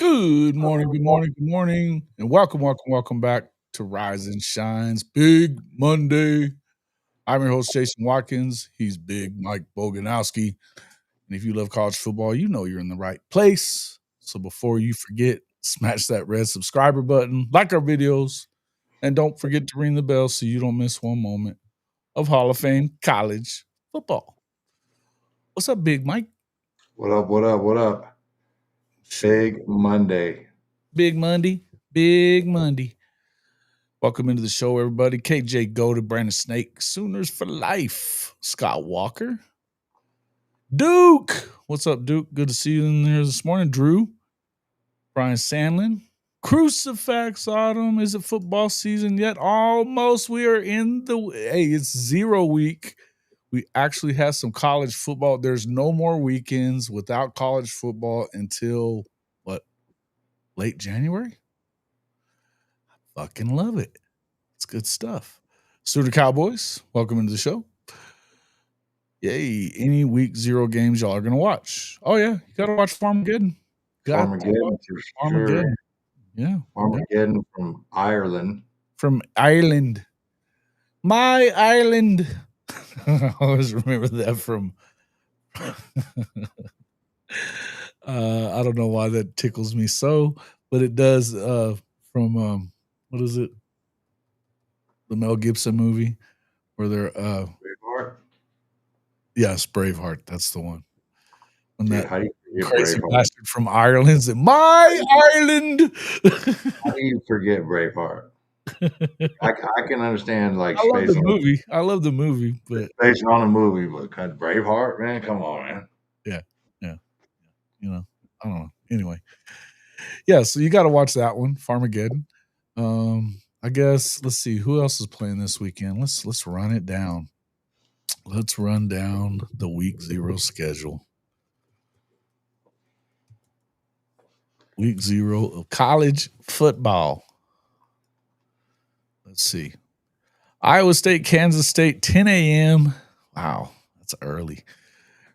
Good morning, good morning, good morning, and welcome back to Rise and Shine's Big Monday. I'm your host, Jason Watkins. He's Big Mike Boganowski. And if you love college football, you know you're in the right place. So before you forget, smash that red subscriber button, like our videos, and don't forget to ring the bell so you don't miss one moment of Hall of Fame college football. What's up, Big Mike? What up? What up? What up? Big Monday. Big Monday. Big Monday. Welcome into the show, everybody. KJ Goated, Brandon Snake, Sooners for life. Scott Walker. Duke. What's up, Duke? Good to see you in here this morning. Drew. Brian Sandlin. Crucifix Autumn. Is it football season yet? Almost. We are in the it's 0 week. We actually have some college football. There's no more weekends without college football until what? Late January? I fucking love it. It's good stuff. Sooner Cowboys, welcome into the show. Yay. Any week 0 games y'all are going to watch? Oh, yeah. You got to watch Farmageddon. Farmageddon for sure. Yeah. Farmageddon from Ireland. From Ireland. My Ireland. I always remember that from. I don't know why that tickles me so, but it does from, what is it? The Mel Gibson movie where they're. Braveheart? Yes, Braveheart. That's the one. When Dude, that how do you crazy Braveheart? bastard from Ireland said, "My Ireland." How do you forget Braveheart? I can understand like I love the movie. I love the movie, but based on a movie, but Braveheart, man, come on, man. Yeah. You know, I don't know. Anyway, yeah. So you got to watch that one, Farmageddon. I guess let's see who else is playing this weekend. Let's run it down. Let's run down the week 0 schedule. Week 0 of college football. Let's see. Iowa State, Kansas State, 10 a.m. Wow, that's early.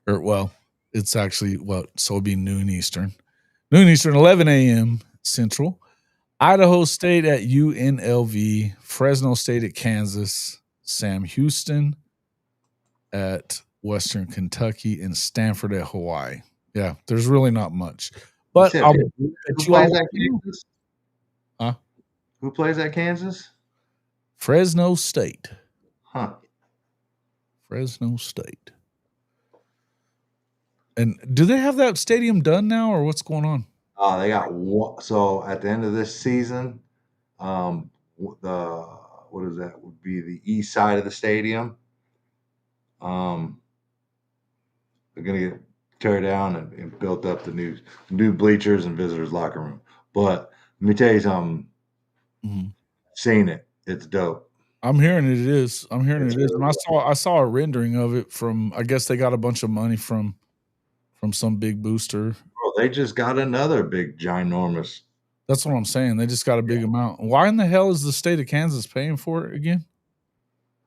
Well, it's actually so it'd be noon Eastern. Noon Eastern, 11 a.m. Central. Idaho State at UNLV, Fresno State at Kansas, Sam Houston at Western Kentucky, and Stanford at Hawaii. Yeah, there's really not much. But who plays at Kansas? Huh? Who plays at Kansas? Fresno State. Huh. Fresno State. And do they have that stadium done now, or what's going on? They got one. So at the end of this season, what is that? Would be the east side of the stadium. They're gonna get tear down and built up the new bleachers and visitors locker room. But let me tell you something. Mm-hmm. Seen it. It's dope. I'm hearing it is. And I saw a rendering of it from, I guess they got a bunch of money from some big booster. Bro, they just got another big ginormous. That's what I'm saying. They just got a big amount. Why in the hell is the state of Kansas paying for it again?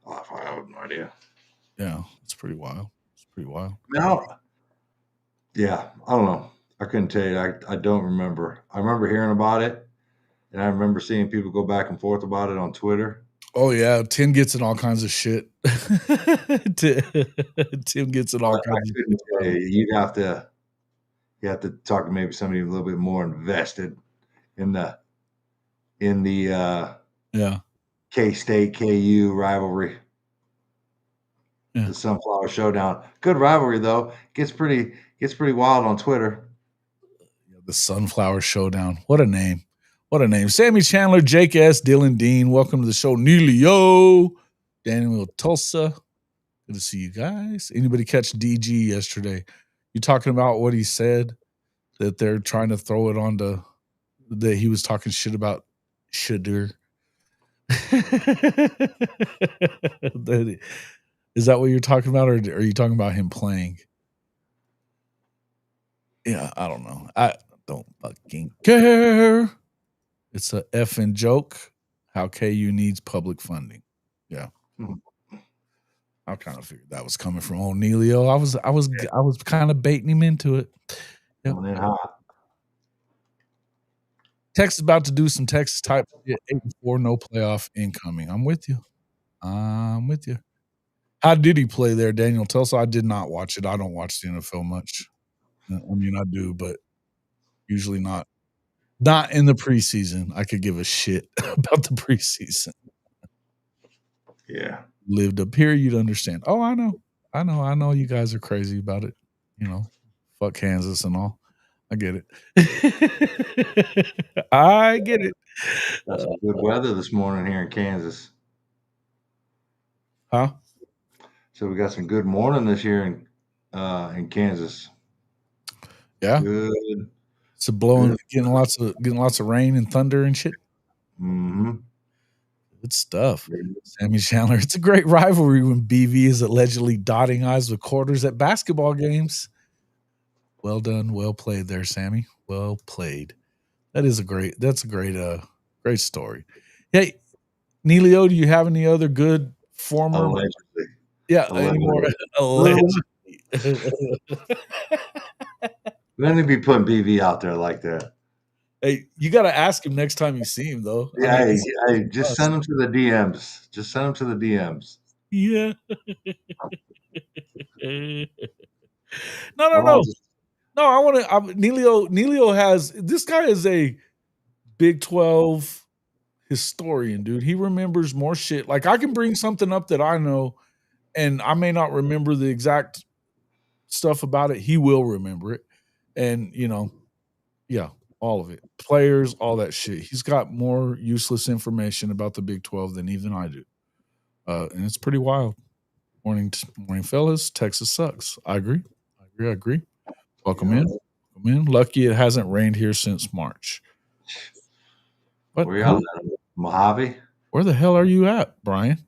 Oh, I have no idea. Yeah, it's pretty wild. Now, yeah, I don't know. I couldn't tell you. I don't remember. I remember hearing about it, and I remember seeing people go back and forth about it on Twitter. Oh yeah, Tim gets in all kinds of shit. Tim gets in all kinds of shit. You have to talk to maybe somebody a little bit more invested in the K-State KU rivalry. Yeah. The Sunflower Showdown. Good rivalry though. Gets pretty wild on Twitter. The Sunflower Showdown. What a name. Sammy Chandler, Jake S, Dylan Dean. Welcome to the show. Neilio, Daniel Tulsa. Good to see you guys. Anybody catch DG yesterday? You talking about what he said? That they're trying to throw it onto, that he was talking shit about Shadur. Is that what you're talking about, or are you talking about him playing? Yeah, I don't know. I don't fucking care. It's a effing joke how KU needs public funding. Yeah. I kind of figured that was coming from O'Neilio. I was kind of baiting him into it. Yep. Coming in hot. Texas about to do some Texas type shit. 8-4, no playoff incoming. I'm with you. I'm with you. How did he play there, Daniel Tulsa? I did not watch it. I don't watch the NFL much. I mean, I do, but usually not. Not in the preseason. I could give a shit about the preseason. Yeah. Lived up here, you'd understand. Oh, I know. I know you guys are crazy about it. You know, fuck Kansas and all. I get it. I get it. Got some good weather this morning here in Kansas. Huh? So we got some good morning this year in Kansas. Yeah. Good. So blowing, Good. getting lots of rain and thunder and shit. Mm-hmm. Good stuff. Sammy Chandler. It's a great rivalry when BV is allegedly dotting I's with quarters at basketball games. Well done, well played there, Sammy. Well played. That's a great great story. Hey, Neilio, do you have any other good former Allegedly. any more Allegedly. alleged Let me be putting BV out there like that. Hey, you gotta ask him next time you see him though. I Yeah, mean, hey, just send them to the DMs. Just send them to the DMs. yeah. No, no, Oh, no. No, I want to. Neilio has this guy is a Big 12 historian, dude. He remembers more shit. Like I can bring something up that I know, and I may not remember the exact stuff about it. He will remember it, and yeah, all of it, players, all that shit. He's got more useless information about the Big 12 than even I do, and it's pretty wild. Morning, fellas. Texas sucks. I agree. I agree. Welcome in. Welcome in. Lucky it hasn't rained here since March. But where y'all at? Mojave? where the hell are you at, Brian?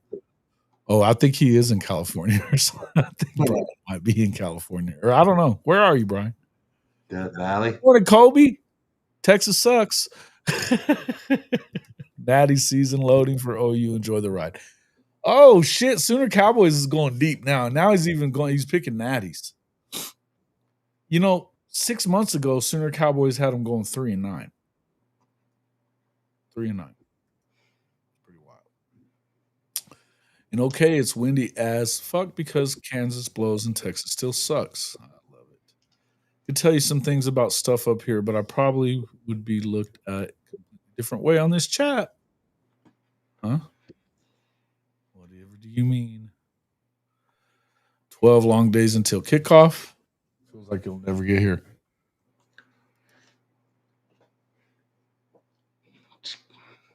Oh, I think he is in California or something. I think Brian might be in California. Or I don't know. Where are you, Brian? Death Valley? Morning, Kobe. Texas sucks. Natty season loading for OU. Enjoy the ride. Oh shit! Sooner Cowboys is going deep now. Now he's picking natties. 6 months ago, Sooner Cowboys had him going 3-9. 3-9. Pretty wild. And okay, it's windy as fuck because Kansas blows and Texas still sucks. I love it. I could tell you some things about stuff up here, but I probably would be looked at a different way on this chat. Huh? Whatever do you mean? 12 long days until kickoff. Feels like you'll never get here.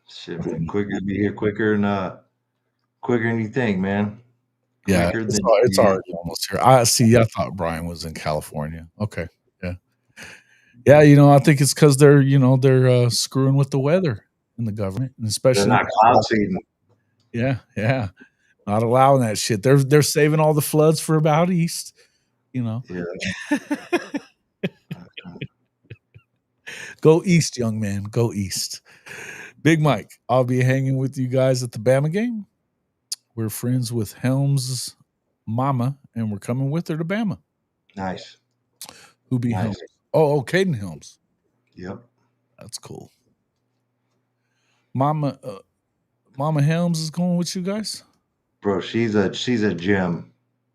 Shit, man. Quicker be here quicker than you think, man. Yeah, Quicker it's already almost here. I see. I thought Brian was in California. Okay, yeah, yeah. I think it's because they're screwing with the weather in the government, and they're especially not cloud seeding. yeah, yeah, not allowing that shit. They're saving all the floods for about east. Yeah. Go east, young man. Go east. Big Mike, I'll be hanging with you guys at the Bama game. We're friends with Helms' mama, and we're coming with her to Bama. Nice. Who be Nice. Helms? Oh, Kaden Helms. Yep. That's cool. Mama Helms is going with you guys? Bro, she's a gem.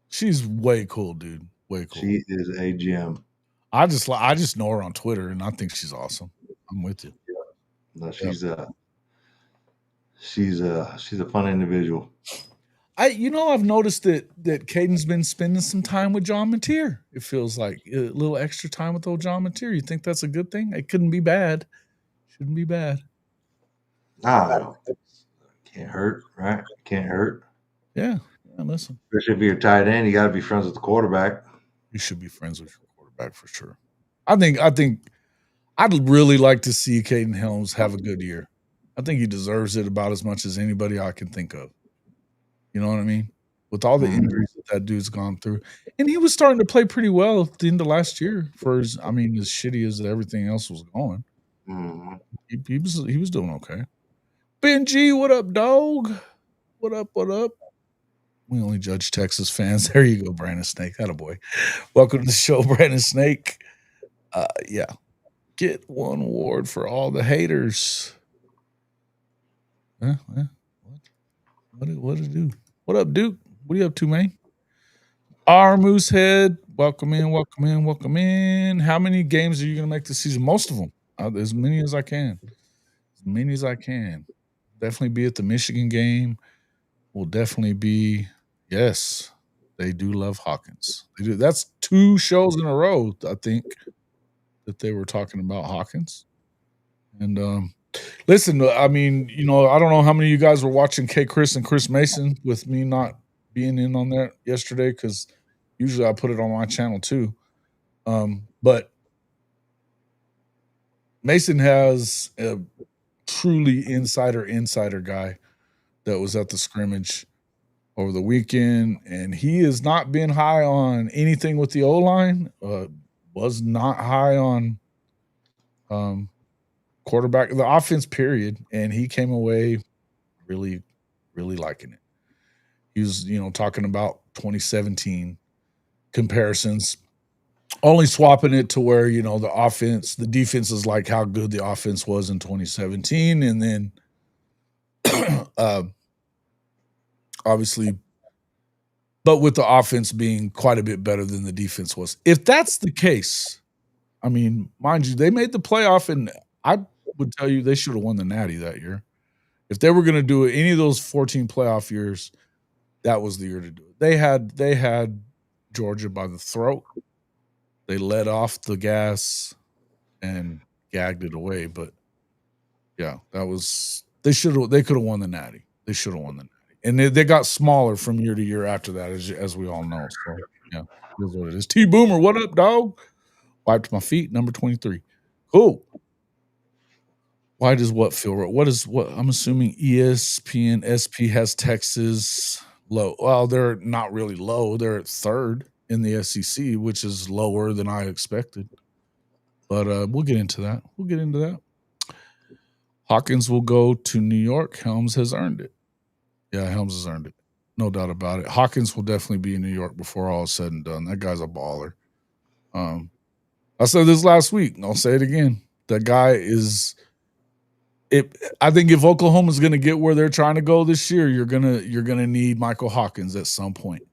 She's way cool, dude. Way cool. She is a gem. I just know her on Twitter, and I think she's awesome. I'm with you. No, she's a fun individual. I've noticed that Caden's been spending some time with John Mateer. It feels like a little extra time with old John Mateer. You think that's a good thing? It couldn't be bad. Shouldn't be bad. No, can't hurt, right? Can't hurt. Yeah. Listen, Especially if you're tight end, you got to be friends with the quarterback. you should be friends with your quarterback for sure. I think I'd really like to see Kaden Helms have a good year. I think he deserves it about as much as anybody I can think of. You know what I mean? With all the injuries that dude's gone through. And he was starting to play pretty well at the end of last year for as shitty as everything else was going. Mm-hmm. He was doing okay. Benji, what up, dog? What up? What up? We only judge Texas fans. There you go, Brandon Snake. Attaboy. Welcome to the show, Brandon Snake. Yeah. Get one award for all the haters. What? What to do? What up, Duke? What are you up to, man? R Moosehead, welcome in, welcome in, welcome in. How many games are you going to make this season? Most of them, as many as I can. As many as I can. Definitely be at the Michigan game. Will definitely be. Yes, they do love Hawkins. They do. That's 2 shows in a row, I think, that they were talking about Hawkins. And listen, I mean, I don't know how many of you guys were watching K. Chris and Chris Mason with me not being in on that yesterday because usually I put it on my channel too. But Mason has a truly insider guy that was at the scrimmage over the weekend, and he has not been high on anything with the O line. Was not high on um, quarterback, the offense, period. And he came away really, really liking it. He was, talking about 2017 comparisons, only swapping it to where, the defense is like how good the offense was in 2017. And then uh, obviously, but with the offense being quite a bit better than the defense was. If that's the case, I mean, mind you, they made the playoff, and I would tell you they should have won the Natty that year. If they were going to do it, any of those 14 playoff years, that was the year to do it. They had Georgia by the throat. They let off the gas and gagged it away. But yeah, they could have won the Natty. They should have won the Natty. And they got smaller from year to year after that, as we all know. So yeah, it is what it is. T Boomer, what up, dog? Wiped my feet, number 23. Cool. Why does what feel right? What I'm assuming ESPN SP has Texas low. Well, they're not really low. They're at 3rd in the SEC, which is lower than I expected. But we'll get into that. Hawkins will go to New York. Helms has earned it. Yeah, Helms has earned it. No doubt about it. Hawkins will definitely be in New York before all is said and done. That guy's a baller. I said this last week, and I'll say it again. That guy is I think if Oklahoma's going to get where they're trying to go this year, you're gonna need Michael Hawkins at some point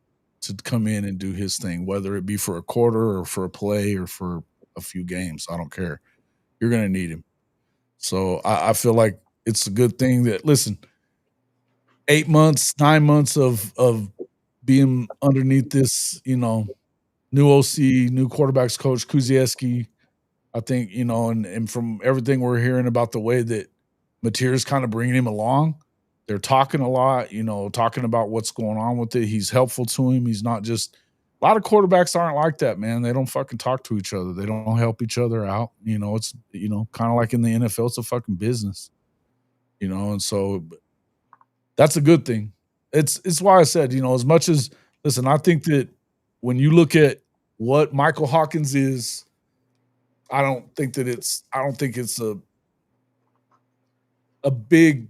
to come in and do his thing, whether it be for a quarter or for a play or for a few games. I don't care. You're gonna need him. So I feel like it's a good thing that, listen, 8 months, 9 months of being underneath this, new OC, new quarterbacks coach Kuzieski. I think, and from everything we're hearing about the way that Mateer's kind of bringing him along, they're talking a lot, talking about what's going on with it. He's helpful to him. He's not just a lot of quarterbacks aren't like that, man. They don't fucking talk to each other. They don't help each other out. It's, kind of like in the NFL, it's a fucking business, and so that's a good thing. It's why I said, as much as, listen, I think that when you look at what Michael Hawkins is, I don't think it's a big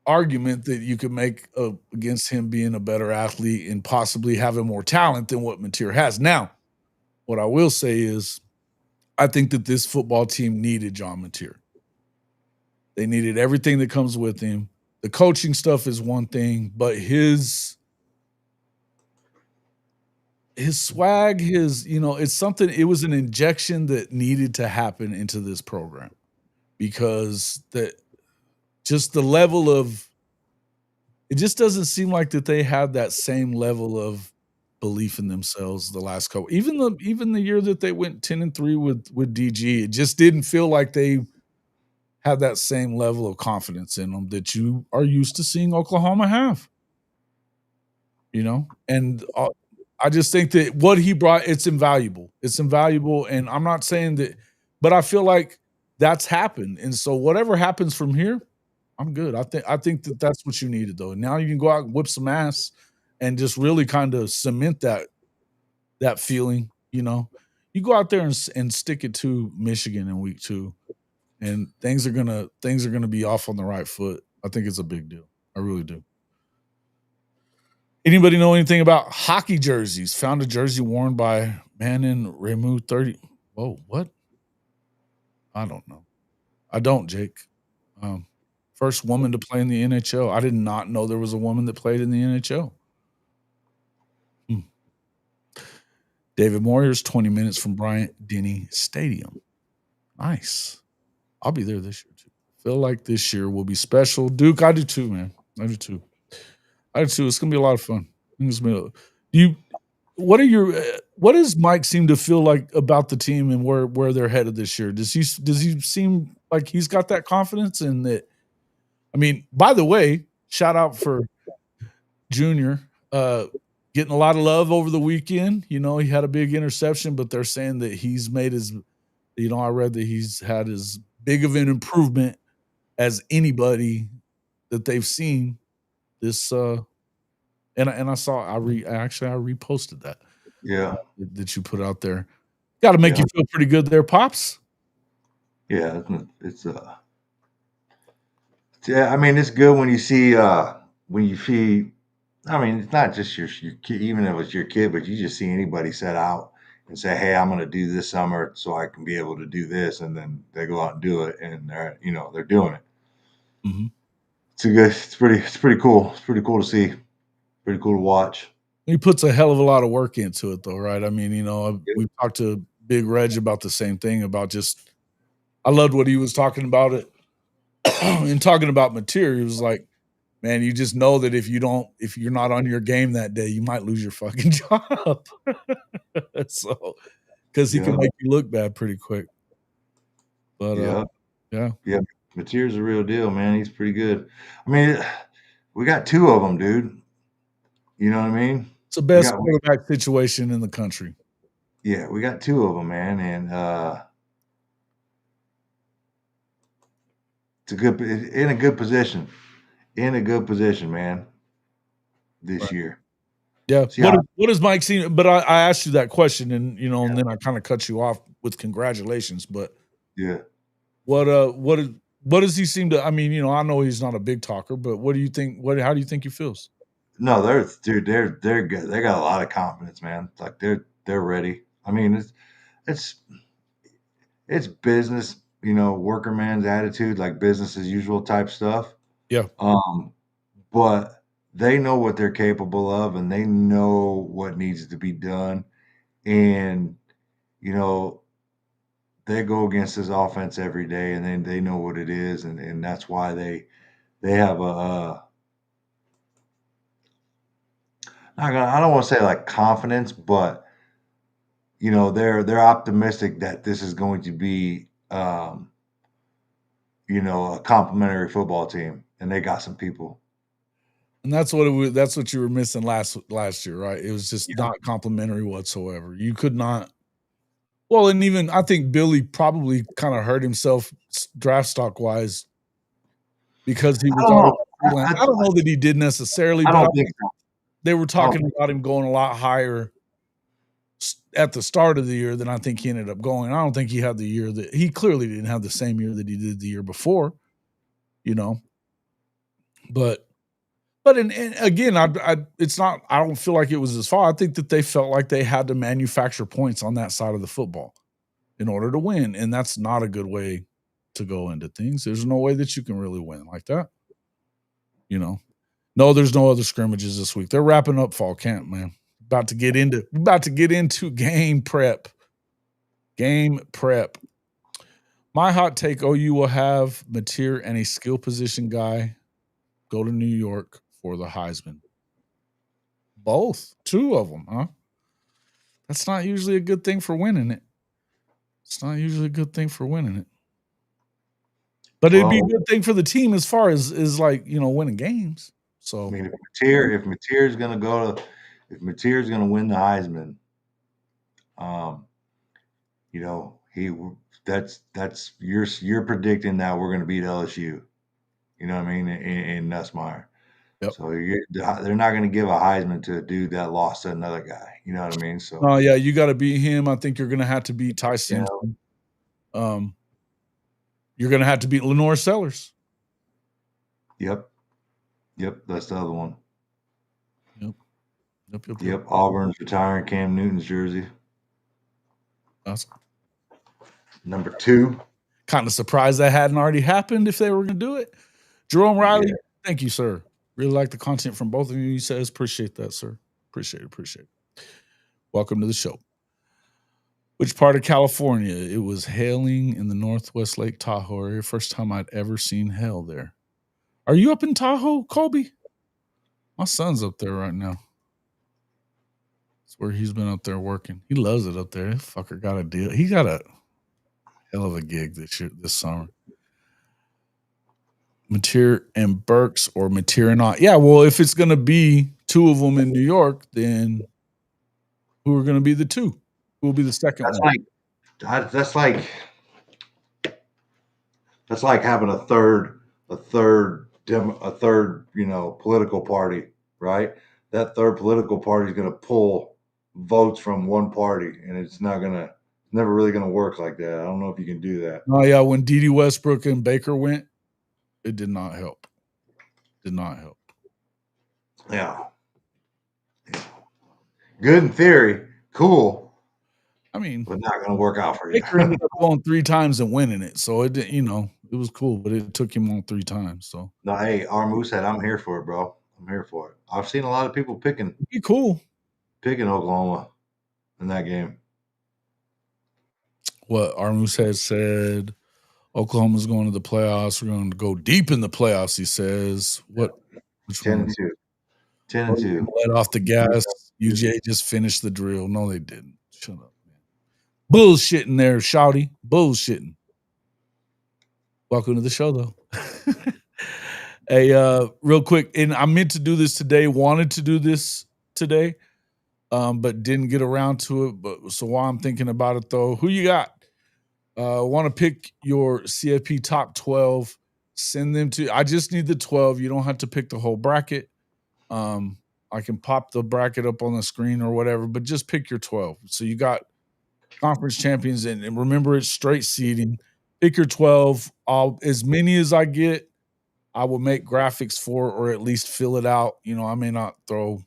argument that you could make against him being a better athlete and possibly having more talent than what Mateer has. Now, what I will say is I think that this football team needed John Mateer. They needed everything that comes with him. The coaching stuff is one thing, but his swag, it's something, it was an injection that needed to happen into this program because just the level of, it just doesn't seem like that they have that same level of belief in themselves the last couple. Even the year that they went 10-3 with DG, it just didn't feel like they had that same level of confidence in them that you are used to seeing Oklahoma have. And I just think that what he brought, it's invaluable. It's invaluable, and I'm not saying that, but I feel like that's happened. And so whatever happens from here, I'm good. I think that that's what you needed, though. Now you can go out and whip some ass and just really kind of cement that feeling. You go out there and stick it to Michigan in week 2, and things are gonna be off on the right foot. I think it's a big deal. I really do. Anybody know anything about hockey jerseys? Found a jersey worn by man in Remu 30. Whoa, what? I don't know. I don't, Jake. First woman to play in the NHL. I did not know there was a woman that played in the NHL. Hmm. David Moyer's 20 minutes from Bryant-Denny Stadium. Nice. I'll be there this year too. Feel like this year will be special. Duke, I do too, man. I do too. I do too. It's gonna be a lot of fun. It's gonna be you what does Mike seem to feel like about the team and where they're headed this year? Does he seem like he's got that confidence in that? I mean, by the way, shout out for Junior, getting a lot of love over the weekend. You know, he had a big interception, but they're saying that he's made his, I read that he's had as big of an improvement as anybody that they've seen this. And I saw, I reposted that Yeah, that you put out there. Got to make yeah, you feel pretty good there, pops. yeah. Yeah. I mean, it's good when you see when you see. I mean, it's not just your kid, even if it's your kid, but you just see anybody set out and say, "Hey, I'm going to do this summer so I can be able to do this," and then they go out and do it, and they're doing it. Mhm. It's pretty cool. It's pretty cool to see. Pretty cool to watch. He puts a hell of a lot of work into it, though, right? I mean, Yeah. we talked to Big Reg about the same thing about just. I loved what he was talking about it and talking about material. He was like, "Man, you just know that if you're not on your game that day, you might lose your fucking job." So, because he can Yeah. make you look bad pretty quick. But Yeah. yeah, Yeah. Mateer's a real deal, man. He's pretty good. I mean, we got two of them, dude. You know what I mean? it's the We best got quarterback situation in the country. Yeah, we got two of them, man, and it's a good in a good position. In a good position, man, this Right. year. Yeah. See how What does Mike see? But I asked you that question, and and then I kind of cut you off with congratulations. But Yeah. what what does he seem to? I mean, I know he's not a big talker, but what do you think? How do you think he feels? No, they're good. They got a lot of confidence, man. It's like they're ready. I mean, it's it's business, worker man's attitude, like business as usual type stuff. Yeah. Um, but they know what they're capable of and they know what needs to be done. And, you know, they go against this offense every day and then they know what it is. And that's why they have I don't want to say like confidence, but they're optimistic that this is going to be a complimentary football team, and they got some people. And that's what it was, that's what you were missing last year, right? It was just Yeah. not complimentary whatsoever. You could not. Well, and even I think Billy probably kind of hurt himself draft stock wise because he I was don't already know. freelance. I don't know that he did necessarily, I but I don't think think so. they were I don't talking think about him going a lot higher at the start of the year than I think he ended up going. I don't think he had the year that he clearly didn't have the same year that he did the year before, you know. But and again, it's not. I don't feel like it was his fault. I think that they felt like they had to manufacture points on that side of the football in order to win, and that's not a good way to go into things. There's no way that you can really win like that. You know, no, there's no other scrimmages this week. They're wrapping up fall camp, man. About to get into game prep. Game prep. My hot take: OU will have Mateer and a skill position guy go to New York for the Heisman. Both, two of them, huh? That's not usually a good thing for winning it. It's not usually a good thing for winning it. But it'd be a Well, good thing for the team as far as like, winning games. I So, mean, if Mateer's gonna win the Heisman, um, he that's you're predicting that we're gonna beat LSU. You know what I mean? In Nussmeier. yep. So they're not gonna give a Heisman to a dude that lost to another guy. You know what I mean? So Oh, yeah, you gotta beat him. I think you're gonna have to beat Ty you know, Simpson. Um, you're gonna have to beat Lenore Sellers. yep, yep, that's the other one. Yep. Yep, yep, yep. Yep, Auburn's retiring Cam Newton's jersey, That's number 2. Kind of surprised that hadn't already happened if they were going to do it. Jerome Riley, Yeah. thank you, sir. Really like the content from both of you. He says, appreciate that, sir. Appreciate it. Welcome to the show. Which part of California? It was hailing in the Northwest Lake Tahoe area. First time I'd ever seen hail there. Are you up in Tahoe, Colby? My son's up there right now. That's where he's been up there working. He loves it up there. That fucker got a deal. He got a hell of a gig this summer. Mateer and Burks or Mateer and not. Yeah, well, if it's going to be two of them in New York, then who are going to be the two? Who will be the second That's one? That's like having a third, political party, right? That third political party is going to pull votes from one party, and it's never really going to work like that. I don't know if you can do that. Oh yeah, when Dede Westbrook and Baker went, it did not help. Yeah. Good in theory, cool. I mean, but not going to work out for you. Baker ended up going 3 times and winning it, so it didn't, it was cool, but it took him on 3 times. So No, hey, our Moosehead, I'm here for it, bro. I'm here for it. I've seen a lot of people picking it'd be cool. Oklahoma in that game. What Armus has said, Oklahoma's going to the playoffs. We're going to go deep in the playoffs, he says. What? Which 10-2. one? 10-2. Let off the gas. UJ just finished the drill. No, they didn't. Shut up, man. Bullshitting there, Shouty. Bullshitting. Welcome to the show, though. Hey, real quick, and I meant to do this today, wanted to do this today, but didn't get around to it. But so while I'm thinking about it, though, who you got? Want to pick your CFP top 12? Send them to. I just need the 12. You don't have to pick the whole bracket. I can pop the bracket up on the screen or whatever, but just pick your 12. So you got conference champions, and remember it's straight seeding. Pick your 12. As many as I get, I will make graphics for, or at least fill it out. I may not throw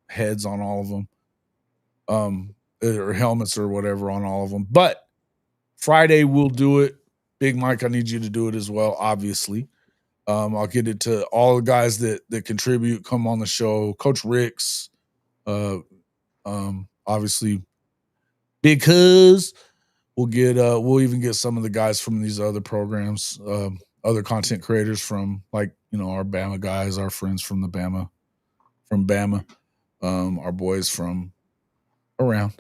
heads on all of them, or helmets or whatever on all of them. But Friday we'll do it. Big Mike, I need you to do it as well, obviously. I'll get it to all the guys that contribute, come on the show. Coach Ricks, obviously, because we'll even get some of the guys from these other programs, other content creators from our Bama guys, our friends from Bama, our boys from around.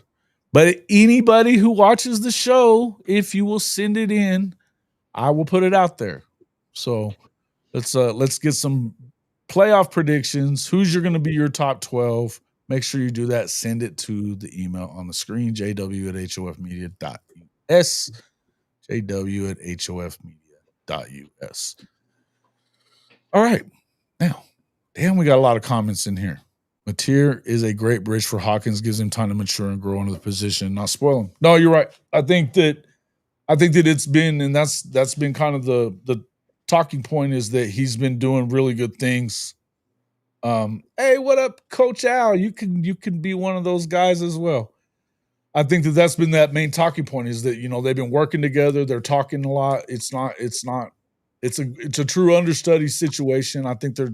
But anybody who watches the show, if you will send it in, I will put it out there. So let's get some playoff predictions. Who's going to be your top 12? Make sure you do that. Send it to the email on the screen, jw@hofmedia.us, jw@hofmedia.us. All right. Now, damn, we got a lot of comments in here. Mateer is a great bridge for Hawkins, gives him time to mature and grow into the position, not spoil him. No, you're right. I think that it's been, and that's been kind of the talking point, is that he's been doing really good things. Hey, what up, Coach Al? You can be one of those guys as well. I think that's been that main talking point, is that they've been working together. They're talking a lot. It's a true understudy situation. I think they're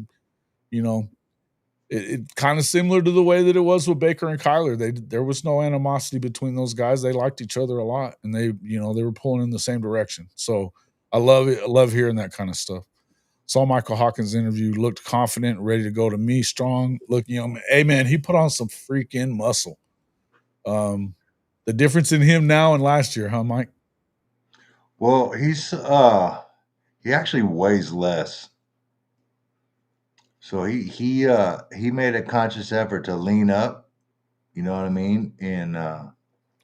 it kind of similar to the way that it was with Baker and Kyler. There was no animosity between those guys. They liked each other a lot, and they were pulling in the same direction. So I love it. I love hearing that kind of stuff. Saw Michael Hawkins interview, looked confident, ready to go to me, strong, looking. Hey man, he put on some freaking muscle. The difference in him now and last year, huh, Mike? Well, he actually weighs less. So he made a conscious effort to lean up, you know what I mean? And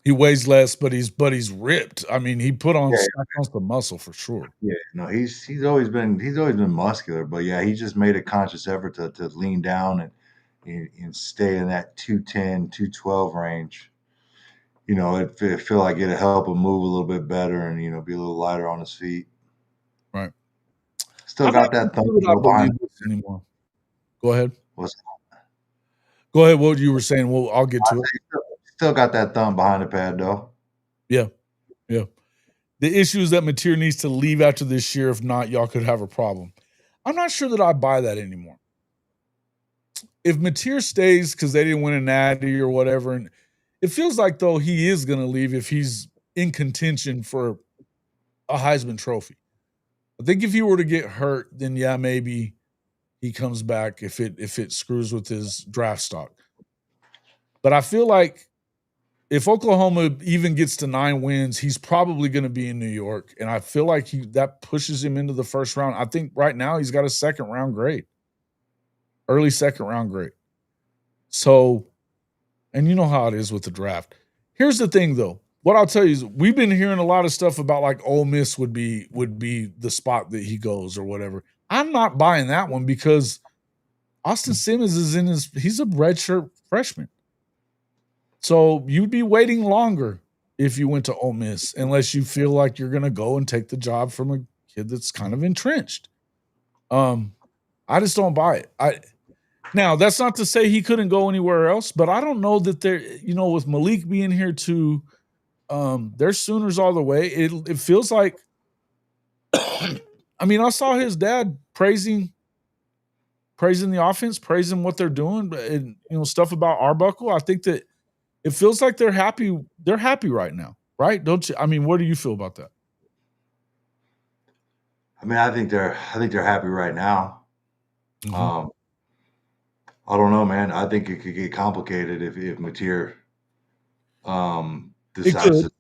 he weighs less, but he's ripped. I mean, he put on some muscle for sure. Yeah, no, he's always been muscular, but yeah, he just made a conscious effort to lean down and stay in that 210, 212 range. It feel like it'll help him move a little bit better and be a little lighter on his feet. Right. Still got that thumb behind anymore. Go ahead. What's Go ahead. What you were saying? Well, I'll get to it. Still got that thumb behind the pad, though. Yeah. The issue is that Mateer needs to leave after this year. If not, y'all could have a problem. I'm not sure that I buy that anymore. If Mateer stays because they didn't win a natty or whatever, and it feels like though he is going to leave if he's in contention for a Heisman Trophy. I think if he were to get hurt, then yeah, maybe he comes back if it screws with his draft stock. But I feel like if Oklahoma even gets to 9 wins, he's probably going to be in New York, and I feel like that pushes him into the first round. I think right now he's got a second round grade, early second round grade. So, and you know how it is with the draft. Here's the thing, though. What I'll tell you is we've been hearing a lot of stuff about like Ole Miss would be the spot that he goes or whatever. I'm not buying that one because Austin Simmons he's a redshirt freshman. So you'd be waiting longer if you went to Ole Miss, unless you feel like you're going to go and take the job from a kid that's kind of entrenched. I just don't buy it. Now that's not to say he couldn't go anywhere else, but I don't know that with Malik being here too, they're Sooners all the way. It feels like, I mean, I saw his dad praising the offense, praising what they're doing, and stuff about Arbuckle. I think that it feels like they're happy. They're happy right now, right? Don't you? I mean, what do you feel about that? I mean, I think they're happy right now. Mhm. I don't know, man. I think it could get complicated if Mateer It decides could. to.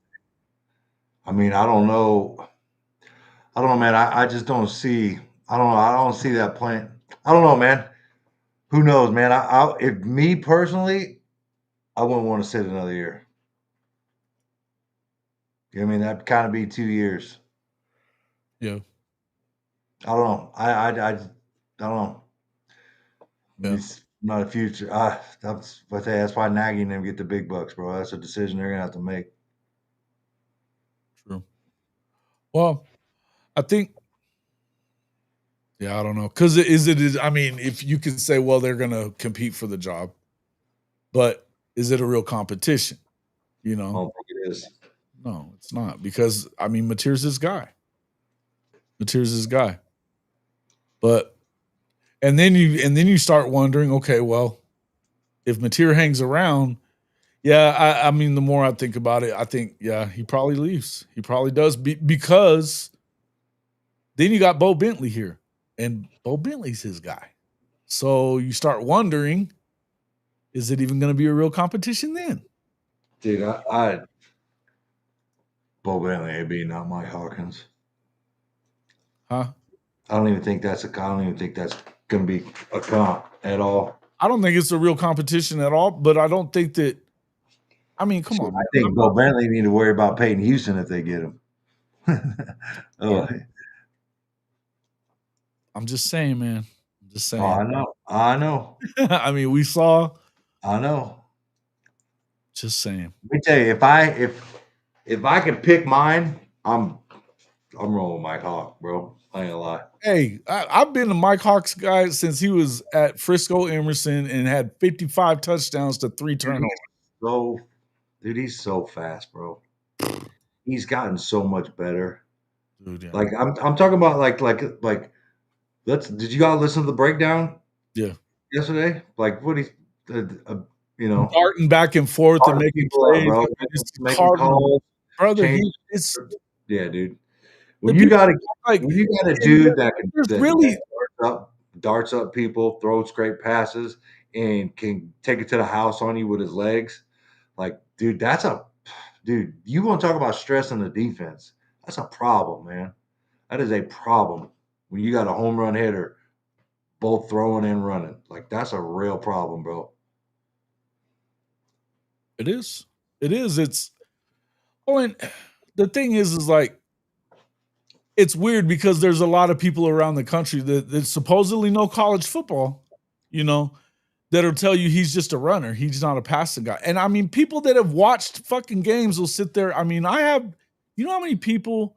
I mean, I don't know. I don't know, man. I just don't see. I don't know. I don't see that plan. I don't know, man. Who knows, man? If me personally, I wouldn't want to sit another year. You know what I mean? That'd kind of be 2 years. Yeah. I don't know. I don't know. Yeah. It's not a future. That's why Nagy and them get the big bucks, bro. That's a decision they're gonna have to make. True. Well, I think. Yeah, I don't know. Because I mean, if you could say, well, they're going to compete for the job, but is it a real competition? You I know, don't think it is. no, it's not. Because, I mean, Mateer's his guy. Mateer's his guy. But, and then you start wondering, okay, well, if Mateer hangs around, yeah, I mean, the more I think about it, I think, yeah, he probably leaves. He probably does because then you got Bo Bentley here, and Bo Bentley's his guy. So you start wondering, is it even going to be a real competition then? Dude, I Bo Bentley, AB, not Mike Hawkins. Huh? I don't even think that's gonna be a comp at all. I don't think it's a real competition at all, but I don't think that. I mean, come So on, I man. think Bo Bentley need to worry about Peyton Houston if they get him. Yeah. oh, I'm just saying, man. I'm just oh, saying. I know. I know. I mean, we saw. I know. Just saying. Let me tell you, if I can pick mine, I'm rolling Mike Hawk, bro. I ain't gonna lie. Hey, I've been a Mike Hawks guy since he was at Frisco Emerson and had 55 touchdowns to 3 Dude, turnovers. so he's so fast, bro. He's gotten so much better. Dude, yeah. Like I'm talking about did you guys listen to the breakdown Yeah. yesterday? Like what he's you know, Darting back and forth and starting making people up, plays. bro, I mean, it's making Cardinal. calls, Brother, change. it's Yeah, dude. the When you people got like, when you got a and dude that can there's that really darts up people, throws great passes, and can take it to the house on you with his legs, like, dude, you want to talk about stress on the defense. That's a problem, man. That is a problem when you got a home run hitter both throwing and running. Like, that's a real problem, bro. it is. It is. It's and the thing is like it's weird because there's a lot of people around the country that supposedly know college football, you know, that'll tell you he's just a runner. He's not a passing guy. And I mean, people that have watched fucking games will sit there. I mean, you know how many people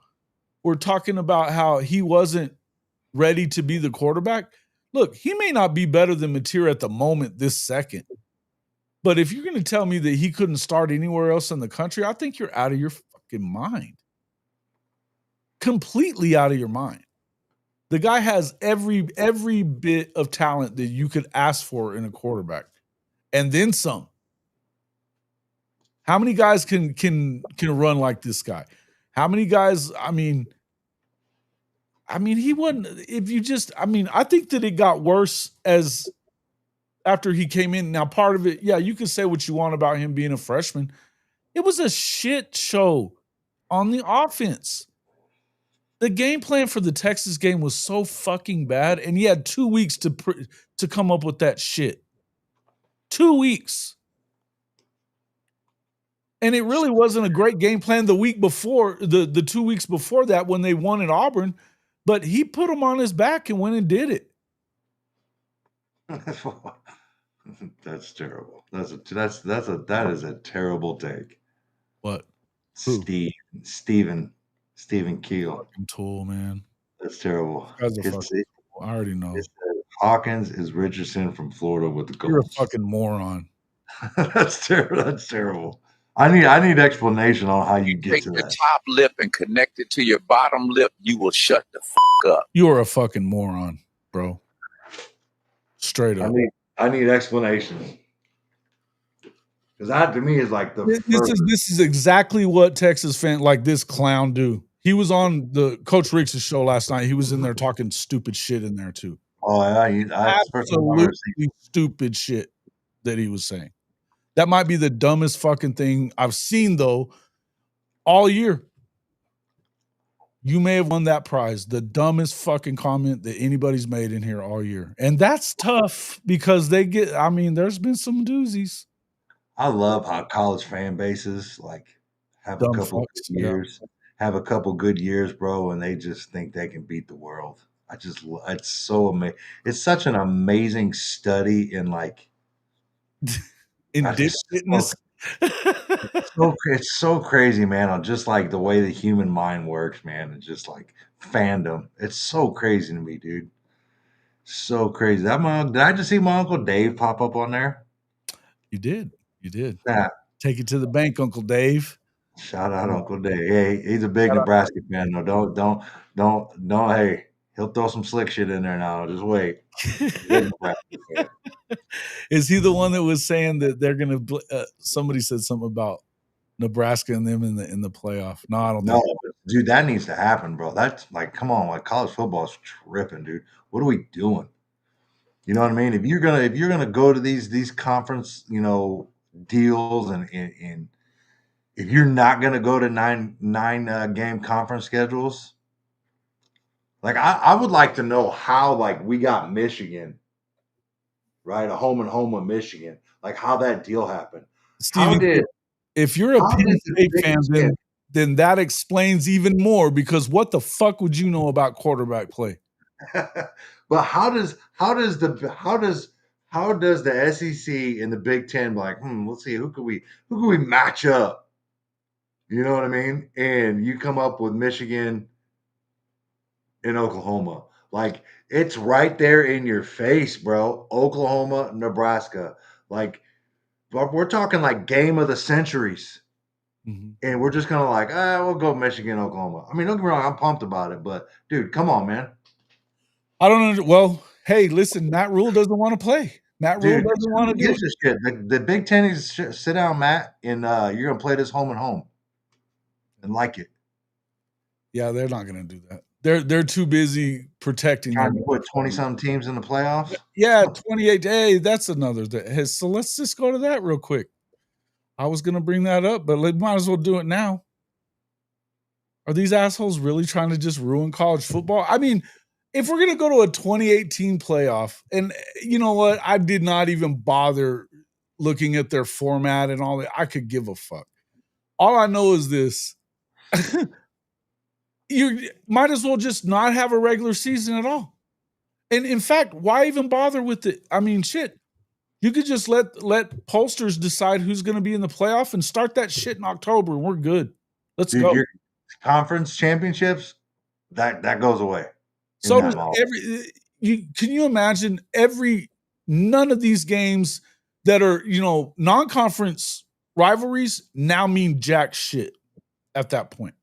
were talking about how he wasn't ready to be the quarterback? Look, he may not be better than Mateer at the moment this second. But if you're going to tell me that he couldn't start anywhere else in the country, I think you're out of your fucking mind. completely out of your mind. The guy has every bit of talent that you could ask for in a quarterback, and then some. How many guys can run like this guy? How many guys? I mean, he wasn't. If you just, I think that it got worse as after he came in. Now, part of it, yeah, you can say what you want about him being a freshman. It was a shit show on the offense. The game plan for the Texas game was so fucking bad, and he had 2 weeks to come up with that shit. 2 weeks. And it really wasn't a great game plan the week before, the 2 weeks before that when they won at Auburn, but he put them on his back and went and did it. That's terrible. That is a terrible take. What? Stephen Keel. Fucking tool, man. That's terrible. I already know. Hawkins is Richardson from Florida with the Colts. You're a fucking moron. That's terrible. That's terrible. I need explanation on how you get to that. Take the top lip and connect it to your bottom lip, you will shut the fuck up. You are a fucking moron, bro. Straight up. I need explanation. Because that to me is like this is exactly what Texas fans like this clown do. He was on the Coach Riggs' show last night. He was in there talking stupid shit in there too. Oh yeah, absolutely stupid shit that he was saying. That might be the dumbest fucking thing I've seen though all year. You may have won that prize. The dumbest fucking comment that anybody's made in here all year. And that's tough because there's been some doozies. I love how college fan bases like have a couple good years, bro, and they just think they can beat the world. It's so amazing. It's such an amazing study in like fitness. It's so crazy, man, on just like the way the human mind works, man, and just like fandom. It's so crazy to me, dude. So crazy. Did I just see my Uncle Dave pop up on there? You did. Yeah. Take it to the bank, Uncle Dave. Shout out Uncle Dave. Hey, he's a big Nebraska fan. No, don't. Hey, he'll throw some slick shit in there now. Just wait. Is he the one that was saying that they're gonna? Somebody said something about Nebraska and them in the playoff. No, I don't. No, dude, that needs to happen, bro. That's like, come on, like college football is tripping, dude. What are we doing? You know what I mean? If you're gonna go to these conference, deals and if you're not gonna go to nine game conference schedules, like I would like to know how like we got Michigan, right? A home and home of Michigan, like how that deal happened. Stevie, if you're a Penn State fan, then that explains even more because what the fuck would you know about quarterback play? But how does the SEC and the Big Ten be like, let's see, who could we match up? You know what I mean? And you come up with Michigan and Oklahoma. Like, it's right there in your face, bro. Oklahoma, Nebraska. Like, we're talking like game of the centuries. Mm-hmm. And we're just kind of like, we'll go Michigan, Oklahoma. I mean, don't get me wrong, I'm pumped about it, but dude, come on, man. I don't know. Well, hey, listen, Matt Rule doesn't want to play. Matt Rule doesn't want to do this shit. The Big Ten is sit down, Matt, and you're gonna play this home and home, and like it. Yeah, they're not gonna do that. They're too busy protecting. Trying to put 20-some teams in the playoffs. Yeah, 28. Hey, that's another. So let's just go to that real quick. I was gonna bring that up, but might as well do it now. Are these assholes really trying to just ruin college football? I mean, if we're going to go to a 2018 playoff, and you know what? I did not even bother looking at their format and all that. I could give a fuck. All I know is this. You might as well just not have a regular season at all. And in fact, why even bother with it? I mean, shit. You could just let pollsters decide who's going to be in the playoff and start that shit in October, and we're good. Let's go. Your conference championships, that goes away. So does can you imagine none of these games that are, non-conference rivalries now mean jack shit at that point.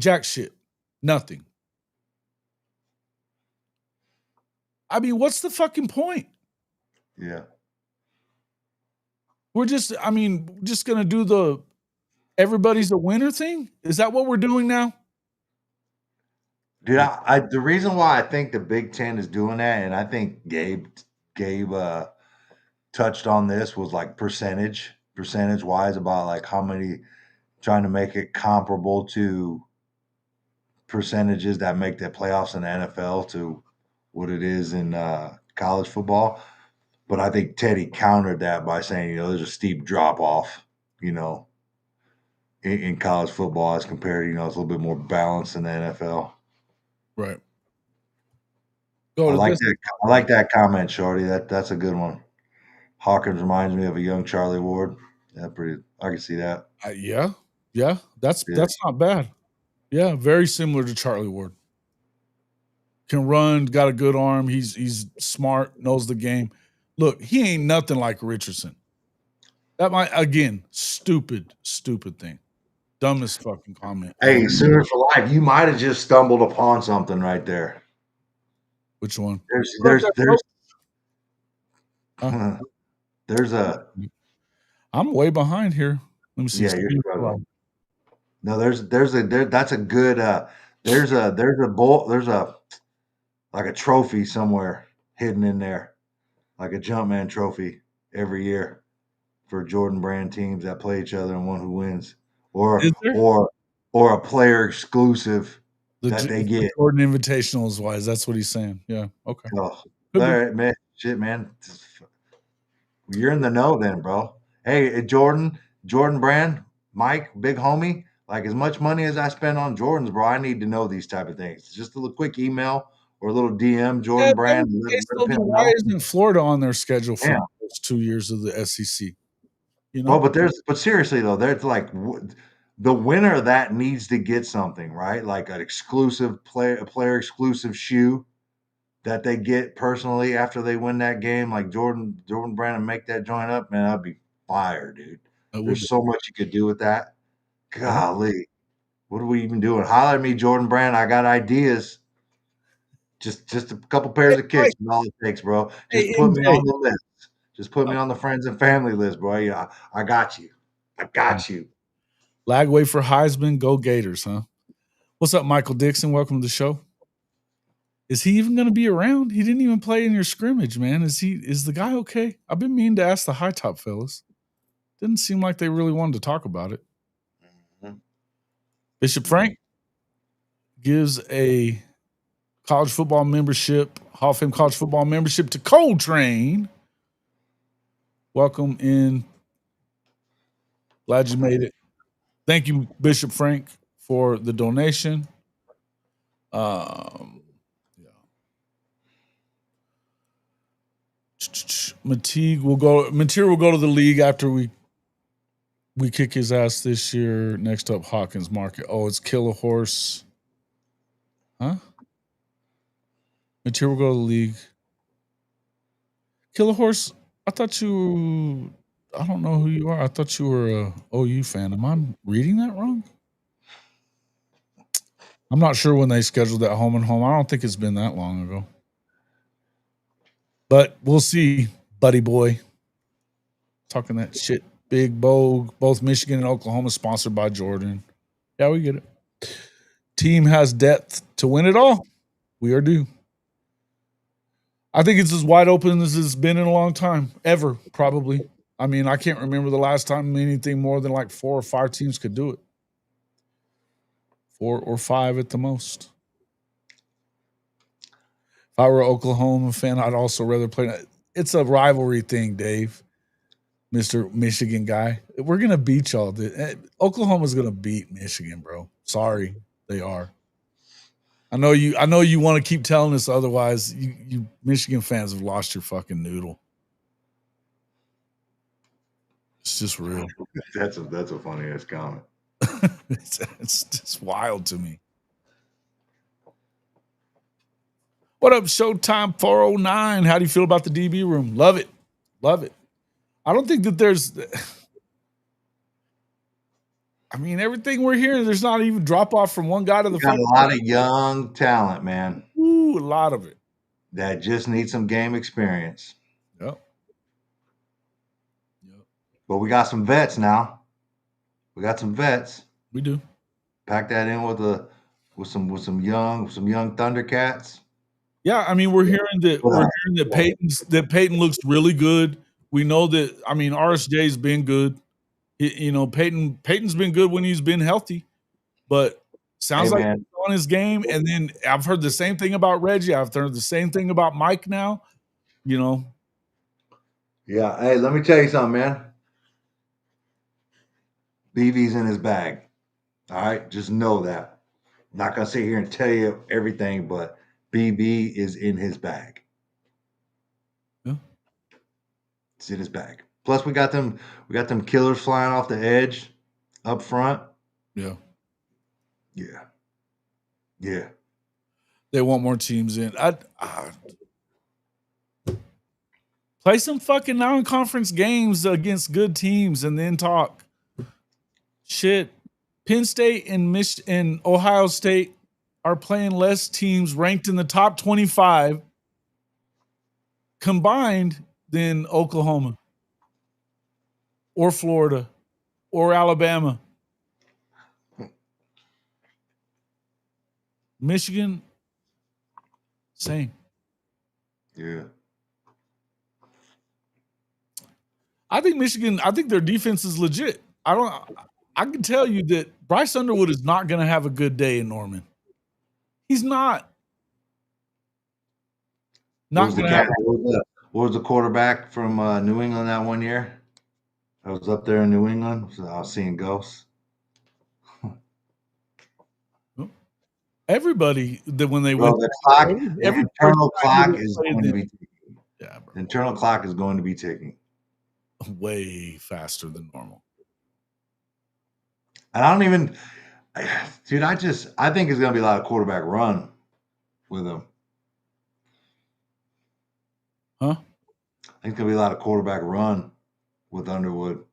Jack shit. Nothing. I mean, what's the fucking point? Yeah. We're just gonna do the everybody's a winner thing? Is that what we're doing now? Dude, I the reason why I think the Big Ten is doing that, and I think Gabe touched on this, was like percentage wise, about like how many, trying to make it comparable to percentages that make the playoffs in the NFL to what it is in college football. But I think Teddy countered that by saying, there's a steep drop off, in college football as compared, it's a little bit more balanced in the NFL. Right. I like that. I like that comment, Shorty. That's a good one. Hawkins reminds me of a young Charlie Ward. Yeah, I can see that. Yeah. That's not bad. Yeah, very similar to Charlie Ward. Can run, got a good arm. He's smart, knows the game. Look, he ain't nothing like Richardson. That might, again, stupid thing. Dumbest fucking comment. Hey, Sooner for Life, you might have just stumbled upon something right there. Which one? There's a. I'm way behind here. Let me see. Yeah, you're struggling. No, that's a good. There's a like a trophy somewhere hidden in there, like a Jumpman trophy every year for Jordan Brand teams that play each other and one who wins, or a player exclusive that they get. Jordan Invitationals wise, that's what he's saying. Yeah. Okay. Oh, all right, man. Shit, man. You're in the know then, bro. Hey, Jordan Brand, Mike, big homie. Like, as much money as I spend on Jordans, bro, I need to know these type of things. Just a little quick email or a little DM, Jordan Brand. Why isn't Florida on their schedule for those 2 years of the SEC? Well, but seriously though, there's like the winner of that needs to get something, right? Like an exclusive a player exclusive shoe that they get personally after they win that game. Like Jordan Brand, make that joint up, man. That'd be fire, dude. There's so much you could do with that. Golly, what are we even doing? Holler at me, Jordan Brand. I got ideas. Just a couple pairs of kicks is all it takes, bro. Just put me on the list. Just put me on the friends and family list, bro. Yeah, I got you. I got you. Lagway for Heisman. Go Gators, huh? What's up, Michael Dixon? Welcome to the show. Is he even going to be around? He didn't even play in your scrimmage, man. Is the guy okay? I've been meaning to ask the high top fellas. Didn't seem like they really wanted to talk about it. Mm-hmm. Bishop Frank gives a college football membership, Hall of Fame college football membership to Coltrane. Welcome in. Glad you made it. Thank you, Bishop Frank, for the donation. Mateer will go to the league after we kick his ass this year. Next up, Hawkins Market. Oh, it's Kill a Horse. Huh? Mateer will go to the league. Kill a Horse, I don't know who you are. I thought you were a OU fan. Am I reading that wrong? I'm not sure when they scheduled that home and home. I don't think it's been that long ago. But we'll see, buddy boy. Talking that shit. Big Bogue, both Michigan and Oklahoma sponsored by Jordan. Yeah, we get it. Team has depth to win it all. We are due. I think it's as wide open as it's been in a long time, ever, probably. I mean, I can't remember the last time anything more than like 4 or 5 teams could do it. 4 or 5 at the most. If I were an Oklahoma fan, I'd also rather play. It's a rivalry thing, Dave, Mr. Michigan guy. We're going to beat y'all. Oklahoma's going to beat Michigan, bro. Sorry, they are. I know you want to keep telling us otherwise. You Michigan fans have lost your fucking noodle. It's just real. That's a funny ass comment. It's just wild to me. What up, Showtime 409? How do you feel about the DB room? Love it. Love it. I don't think that I mean, everything we're hearing, there's not even drop off from one guy to the got fucking a lot of young talent, man, Ooh, a lot of it. that just need some game experience. Yep. But we got some vets now. We got some vets. We do. Pack that in with some young Thundercats. Yeah, I mean, we're hearing that Peyton looks really good. We know that. I mean, RSJ's been good. Peyton's been good when he's been healthy, but sounds Hey, like man. he's on his game. And then I've heard the same thing about Reggie. I've heard the same thing about Mike now. You know, Yeah. Hey, let me tell you something, man. BB's in his bag. All right, just know that. I'm not gonna sit here and tell you everything, but BB is in his bag. Yeah. It's in his bag. Plus, we got them killers flying off the edge up front. Yeah. Yeah. Yeah. They want more teams in. Play some fucking non-conference games against good teams and then talk. Shit. Penn State and Ohio State are playing less teams ranked in the top 25 combined than Oklahoma or Florida or Alabama. Michigan, same. Yeah. I think their defense is legit. I can tell you that Bryce Underwood is not going to have a good day in Norman. He's not. What was the quarterback from New England that one year? I was up there in New England. So I was seeing ghosts. Everybody that when they Bro, went, the internal clock is going to be ticking. Yeah, bro. The internal clock is going to be ticking. Way faster than normal. And I don't even, dude. I think it's going to be a lot of quarterback run with him. Huh? I think there'll be a lot of quarterback run with Underwood.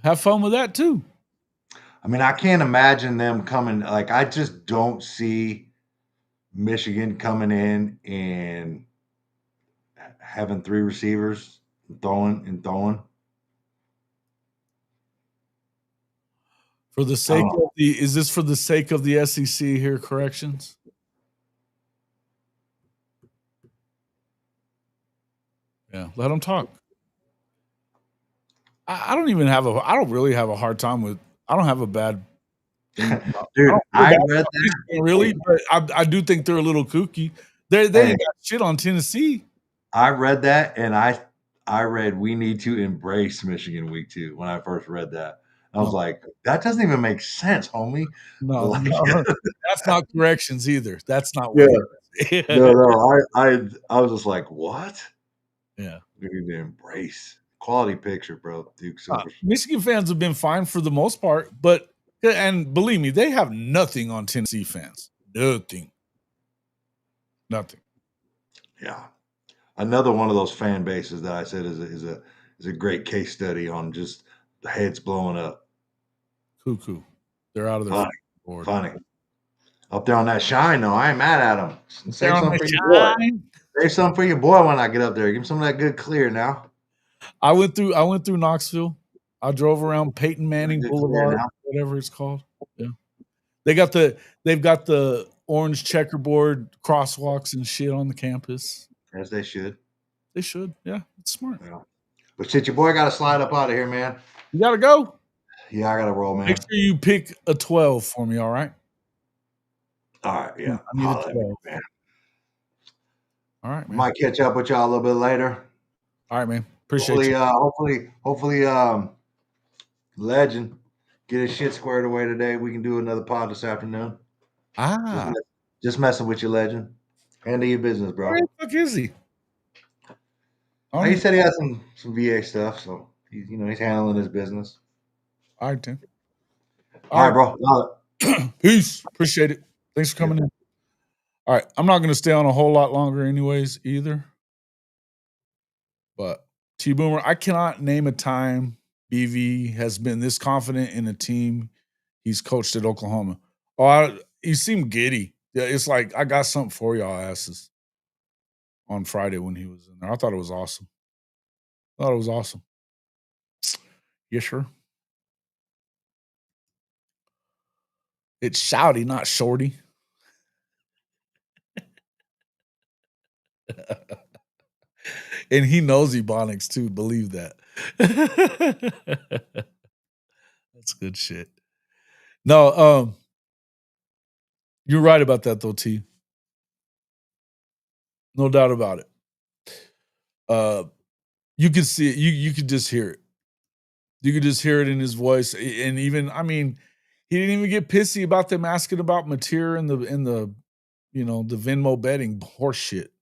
Have fun with that too. I mean, I can't imagine them coming. Like, I just don't see Michigan coming in and having three receivers and throwing. For the sake of is this for the sake of the SEC here? Corrections. Yeah, let them talk. I don't really have a hard time with. I don't have a bad. Dude, I read that really, but I do think they're a little kooky. They ain't got shit on Tennessee. I read that, and I read we need to embrace Michigan week 2 when I first read that. I was like, that doesn't even make sense, homie. No, like, that's not corrections either. That's not what. Yeah. No. I was just like, what? Yeah, we need to embrace quality picture, bro. Duke Silver. Michigan fans have been fine for the most part, but and believe me, they have nothing on Tennessee fans. Nothing. Yeah, another one of those fan bases that I said is a great case study on just the heads blowing up. Cuckoo. They're out of their board. Funny. Up there on that shine, though. I ain't mad at them. Save something for your boy. Save something for your boy when I get up there. Give him some of that good clear now. I went through Knoxville. I drove around Peyton Manning Boulevard, whatever it's called. Yeah. They've got the orange checkerboard crosswalks and shit on the campus. As they should. They should. Yeah. It's smart. Yeah. But shit, your boy got to slide up out of here, man. You got to go? Yeah, I got to roll, man. Make sure you pick a 12 for me, all right? All right, yeah. I need a 12. Man. All right, man. Might catch up with y'all a little bit later. All right, man. Appreciate you. Hopefully, Legend get his shit squared away today. We can do another pod this afternoon. Just messing with you, Legend. Handle your business, bro. Where the fuck is he? He said he had some VA stuff, so he's handling his business. All right, Tim. All right, bro. Peace. Appreciate it. Thanks for coming in. All right. I'm not going to stay on a whole lot longer anyways either. But T-Boomer, I cannot name a time BV has been this confident in a team he's coached at Oklahoma. Oh, he seemed giddy. Yeah, it's like, I got something for y'all asses on Friday when he was in there. I thought it was awesome. Yes, sir. It's shouty, not shorty. And he knows Ebonics too. Believe that. That's good shit. No, you're right about that though, T. No doubt about it. You could see it. You could just hear it. You could just hear it in his voice. And even, I mean, he didn't even get pissy about them asking about Mateer and the the Venmo betting horse shit.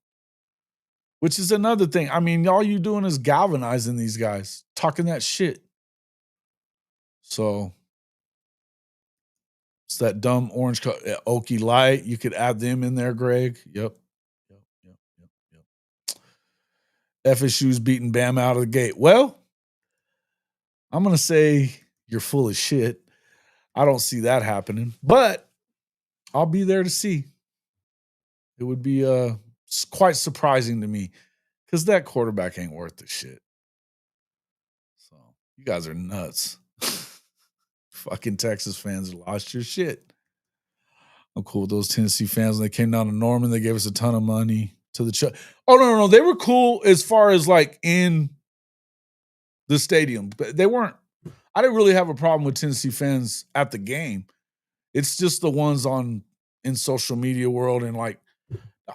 Which is another thing. I mean, all you doing is galvanizing these guys, talking that shit. So it's that dumb orange Okie Light. You could add them in there, Greg. Yep. FSU's beating Bam out of the gate. Well, I'm gonna say you're full of shit. I don't see that happening, but I'll be there to see. It would be quite surprising to me because that quarterback ain't worth the shit. So you guys are nuts. Fucking Texas fans lost your shit. I'm cool with those Tennessee fans. When they came down to Norman, they gave us a ton of money to the Oh, no. They were cool as far as like in the stadium. But they weren't. I didn't really have a problem with Tennessee fans at the game. It's just the ones in social media world and like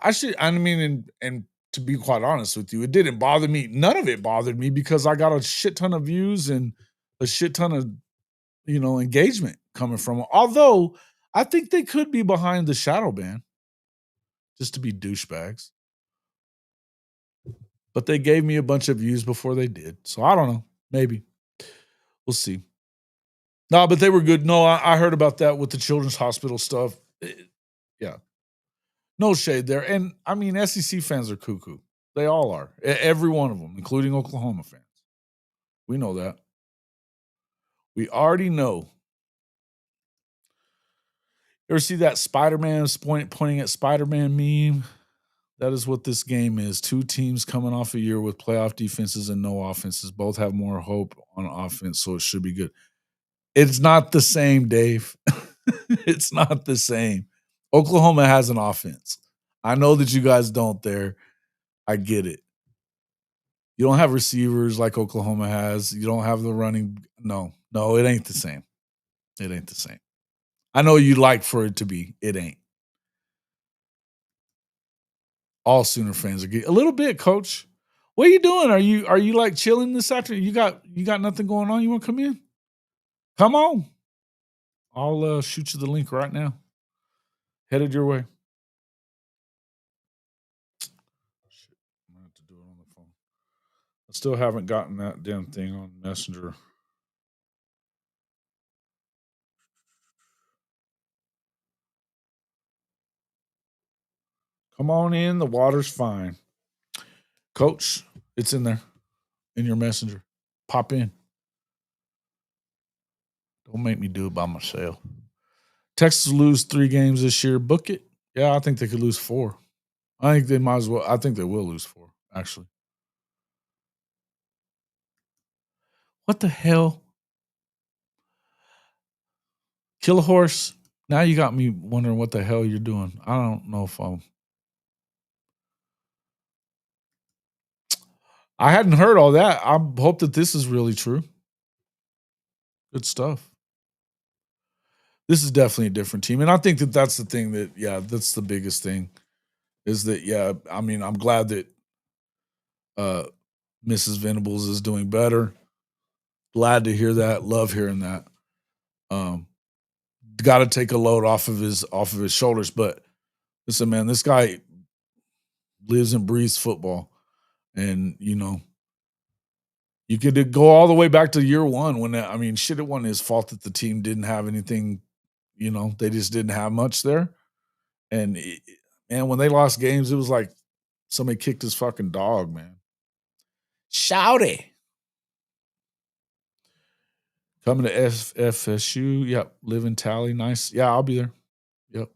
and to be quite honest with you, it didn't bother me. None of it bothered me because I got a shit ton of views and a shit ton of engagement coming from them. Although I think they could be behind the shadow ban just to be douchebags. But they gave me a bunch of views before they did. So I don't know. Maybe. We'll see. No, but they were good. No, I heard about that with the children's hospital stuff. Yeah. No shade there. And I mean, SEC fans are cuckoo. They all are. Every one of them, including Oklahoma fans. We know that. We already know. You ever see that Spider-Man pointing at Spider-Man meme? That is what this game is. Two teams coming off a year with playoff defenses and no offenses. Both have more hope on offense, so it should be good. It's not the same, Dave. It's not the same. Oklahoma has an offense. I know that you guys don't there. I get it. You don't have receivers like Oklahoma has. You don't have the running. No, it ain't the same. It ain't the same. I know you'd like for it to be. It ain't. All Sooner fans are good. A little bit, Coach. What are you doing? Are you like chilling this afternoon? You got nothing going on? You want to come in? Come on. I'll shoot you the link right now. Headed your way. Shit, I'm gonna have to do it on the phone. I still haven't gotten that damn thing on Messenger. Come on in. The water's fine. Coach, it's in there. In your messenger. Pop in. Don't make me do it by myself. Texas lose 3 games this year. Book it. Yeah, I think they could lose 4. I think they might as well. I think they will lose 4, actually. What the hell? Kill a horse. Now you got me wondering what the hell you're doing. I don't know if I hadn't heard all that. I hope that this is really true. Good stuff. This is definitely a different team. And I think that that's the thing that's the biggest thing is that, I mean, I'm glad that Mrs. Venables is doing better. Glad to hear that. Love hearing that. Got to take a load off of his shoulders. But listen, man, this guy lives and breathes football, and you could go all the way back to year one when it wasn't his fault that the team didn't have anything. They just didn't have much there, and man, when they lost games, it was like somebody kicked his fucking dog, man. Shouty. Coming to FSU. Yep. Live in Tally. Nice. Yeah, I'll be there. Yep.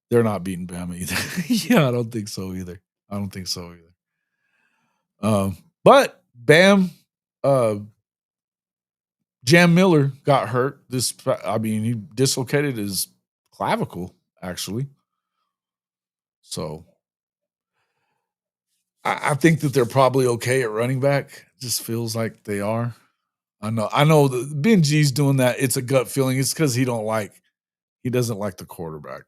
They're not beating Bama either. Yeah, I don't think so either. But Bam, Jam Miller got hurt. He dislocated his clavicle, actually. So I think that they're probably okay at running back. Just feels like they are. I know that Benji's doing that. It's a gut feeling. It's because he doesn't like the quarterback.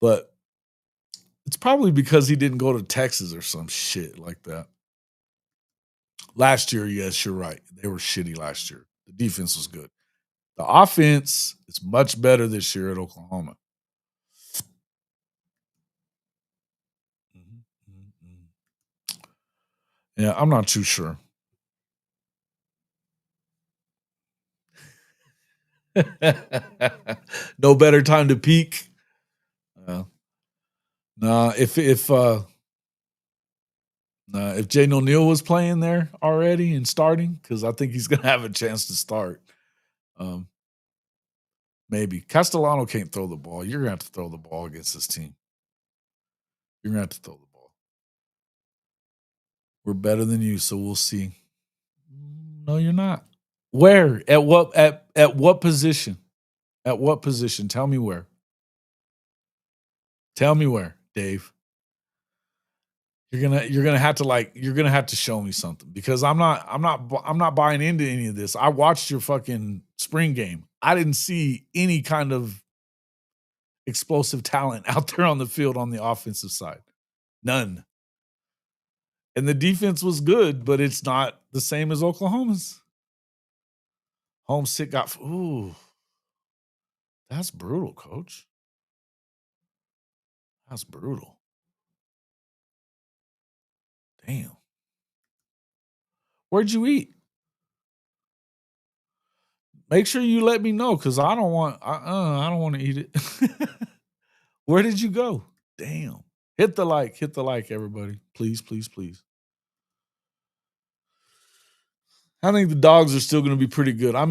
But it's probably because he didn't go to Texas or some shit like that. Last year, yes, you're right. They were shitty last year. The defense was good. The offense is much better this year at Oklahoma. Yeah, I'm not too sure. No better time to peak. If Jaden O'Neal was playing there already and starting, because I think he's gonna have a chance to start. Maybe Castellano can't throw the ball. You're gonna have to throw the ball against this team. You're gonna have to throw the ball. We're better than you, so we'll see. No, you're not. Where? At what position? At what position? Tell me where. Tell me where, Dave. You're gonna have to show me something, because I'm not buying into any of this. I watched your fucking spring game. I didn't see any kind of explosive talent out there on the field on the offensive side. None. And the defense was good, but it's not the same as Oklahoma's. Homesick got that's brutal, coach. That's brutal. Damn. Where'd you eat? Make sure you let me know, because I don't want to eat it. Where did you go? Damn. Hit the like, everybody. Please. I think the dogs are still going to be pretty good. I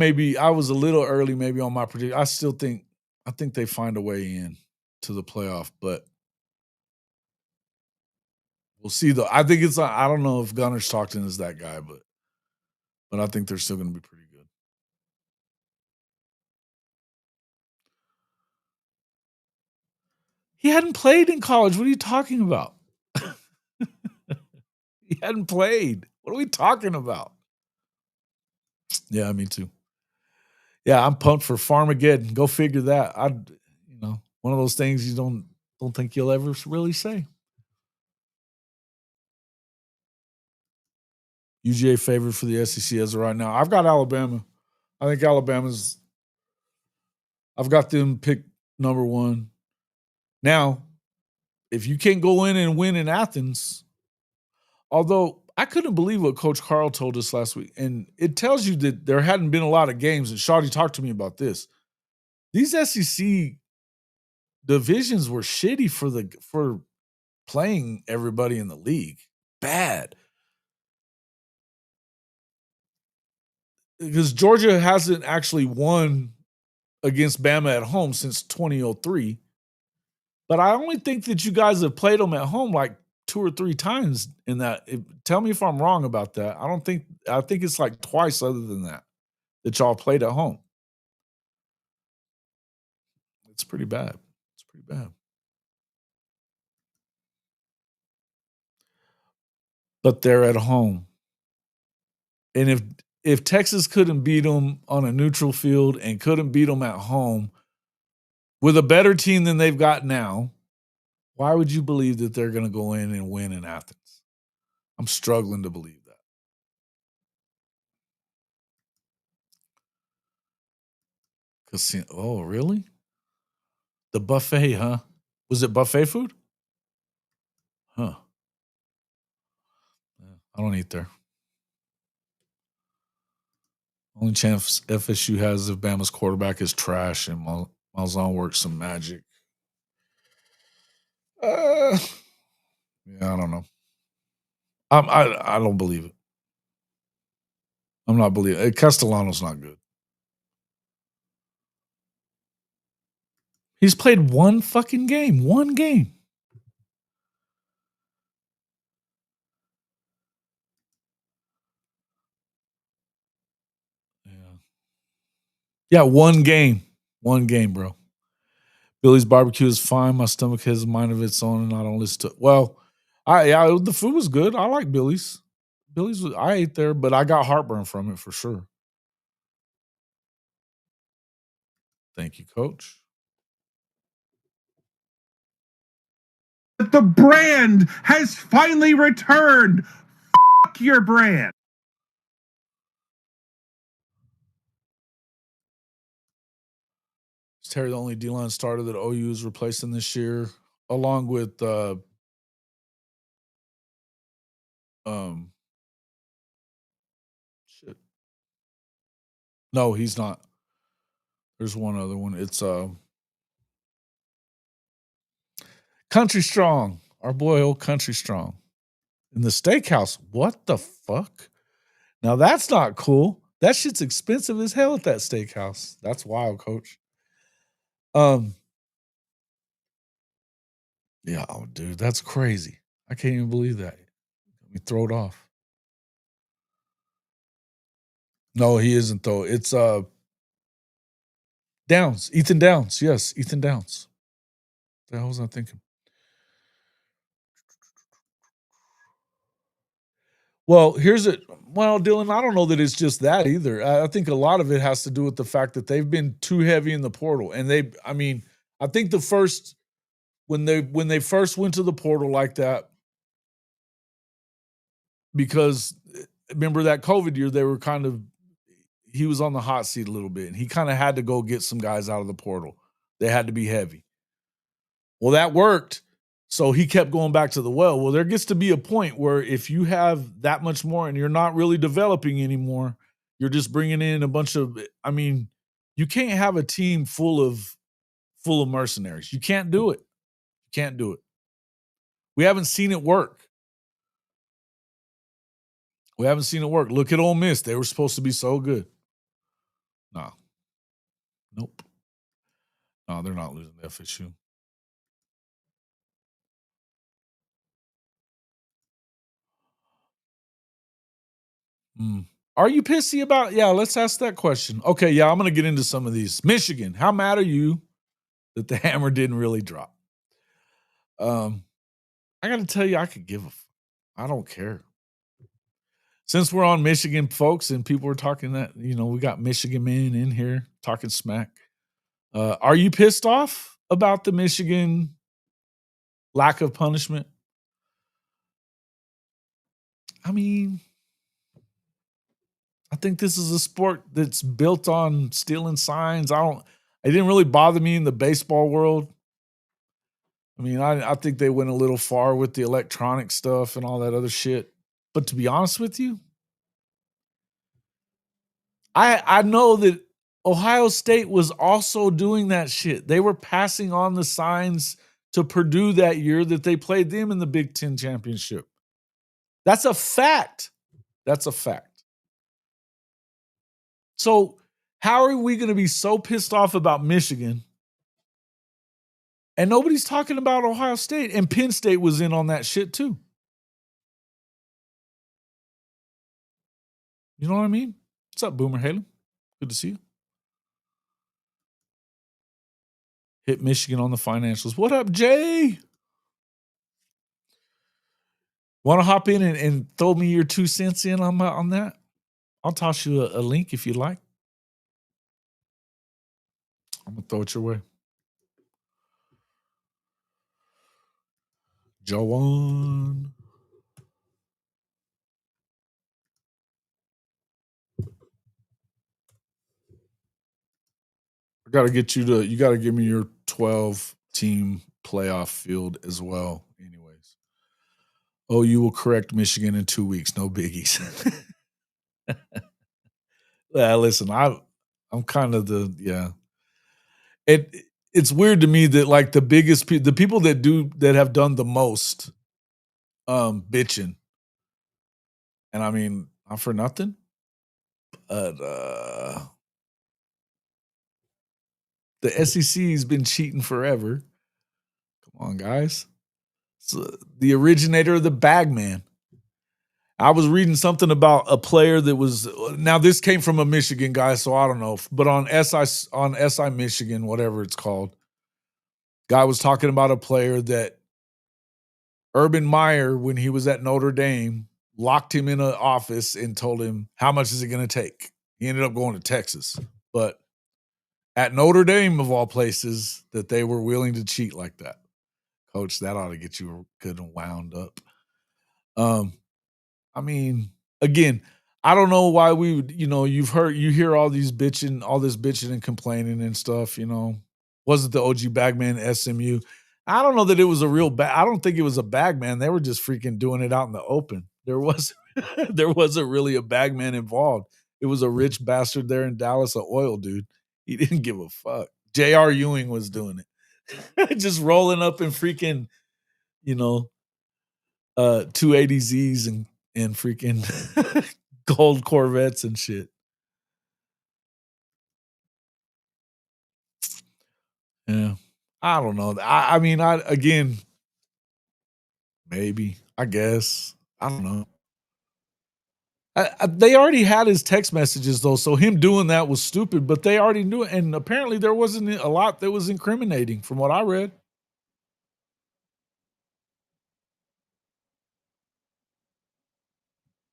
was a little early maybe on my prediction. I think they find a way in to the playoff, but we'll see though. I think I don't know if Gunnar Stockton is that guy, but I think they're still going to be pretty good. He hadn't played in college. What are you talking about? He hadn't played. What are we talking about? Yeah, me too. Yeah, I'm pumped for Farmageddon. Go figure that. One of those things you don't think you'll ever really say. UGA favorite for the SEC as of right now. I've got Alabama. I think I've got them picked number one. Now, if you can't go in and win in Athens, although I couldn't believe what Coach Carl told us last week, and it tells you that there hadn't been a lot of games, and Shawty talked to me about this. These SEC divisions were shitty for playing everybody in the league. Bad. Because Georgia hasn't actually won against Bama at home since 2003. But I only think that you guys have played them at home like 2 or 3 times in that. Tell me if I'm wrong about that. I think it's like twice other than that y'all played at home. It's pretty bad. But they're at home. And if Texas couldn't beat them on a neutral field and couldn't beat them at home with a better team than they've got now, why would you believe that they're going to go in and win in Athens? I'm struggling to believe that. Oh, really? The buffet, huh? Was it buffet food? Huh. I don't eat there. Only chance FSU has if Bama's quarterback is trash and Malzahn works some magic. Yeah, I don't know. I don't believe it. I'm not believing Castellano's not good. He's played one fucking game. One game. Yeah, one game. One game, bro. Billy's barbecue is fine. My stomach has a mind of its own, and I don't listen to it. Well, the food was good. I like Billy's. I ate there, but I got heartburn from it for sure. Thank you, Coach. The brand has finally returned. Fuck your brand. Is Terry the only D-line starter that OU is replacing this year, along with shit. No, he's not. There's one other one. It's Country Strong. Our boy old Country Strong. In the steakhouse. What the fuck? Now that's not cool. That shit's expensive as hell at that steakhouse. That's wild, Coach. Yeah, oh, dude, that's crazy. I can't even believe that. Let me throw it off. No, he isn't though. It's Downs. Ethan Downs. Yes, Ethan Downs. What the hell was I thinking? Well, Dylan, I don't know that it's just that either. I think a lot of it has to do with the fact that they've been too heavy in the portal. And I think when they first went to the portal like that, because remember that COVID year, they were he was on the hot seat a little bit, and he kind of had to go get some guys out of the portal. They had to be heavy. Well, that worked. So he kept going back to the well. Well, there gets to be a point where if you have that much more and you're not really developing anymore, you're just bringing in a bunch of, you can't have a team full of mercenaries. You can't do it. You can't do it. We haven't seen it work. Look at Ole Miss. They were supposed to be so good. No. Nope. No, they're not losing to FSU. Are you pissy about? Yeah, let's ask that question. Okay, yeah, I'm going to get into some of these. Michigan, how mad are you that the hammer didn't really drop? I got to tell you, I don't care. Since we're on Michigan, folks, and people are talking that, we got Michigan men in here talking smack. Are you pissed off about the Michigan lack of punishment? I think this is a sport that's built on stealing signs. It didn't really bother me in the baseball world. I think they went a little far with the electronic stuff and all that other shit. But to be honest with you, I know that Ohio State was also doing that shit. They were passing on the signs to Purdue that year that they played them in the Big Ten championship. That's a fact. So how are we going to be so pissed off about Michigan and nobody's talking about Ohio State? And Penn State was in on that shit too. You know what I mean? What's up, Boomer Haley? Good to see you. Hit Michigan on the financials. What up, Jay? Want to hop in and throw me your 2 cents in on that? I'll toss you a link if you like. I'm going to throw it your way. Jawan. I got to get you got to give me your 12 team playoff field as well. Anyways. Oh, you will correct Michigan in 2 weeks. No biggies. Listen, I'm kind of it's weird to me that like the people that have done the most bitching. And I'm for nothing. The SEC has been cheating forever. Come on, guys. It's the originator of the bag man. I was reading something about a player that was, now this came from a Michigan guy, so I don't know, but on SI Michigan, whatever it's called, guy was talking about a player that Urban Meyer, when he was at Notre Dame, locked him in an office and told him, how much is it going to take? He ended up going to Texas, but at Notre Dame, of all places, that they were willing to cheat like that. Coach, that ought to get you good and wound up. I mean, again, I don't know why we would, you hear all this bitching and complaining and stuff, wasn't the OG Bagman SMU. I don't know that it was a real bag. I don't think it was a bagman. They were just freaking doing it out in the open. There wasn't really a bagman involved. It was a rich bastard there in Dallas, an oil dude. He didn't give a fuck. J.R. Ewing was doing it. Just rolling up in freaking, 280Zs and freaking gold Corvettes and shit. Yeah. I don't know. I mean, again, maybe, I guess. I don't know. They already had his text messages, though, so him doing that was stupid, but they already knew it. And apparently there wasn't a lot that was incriminating from what I read.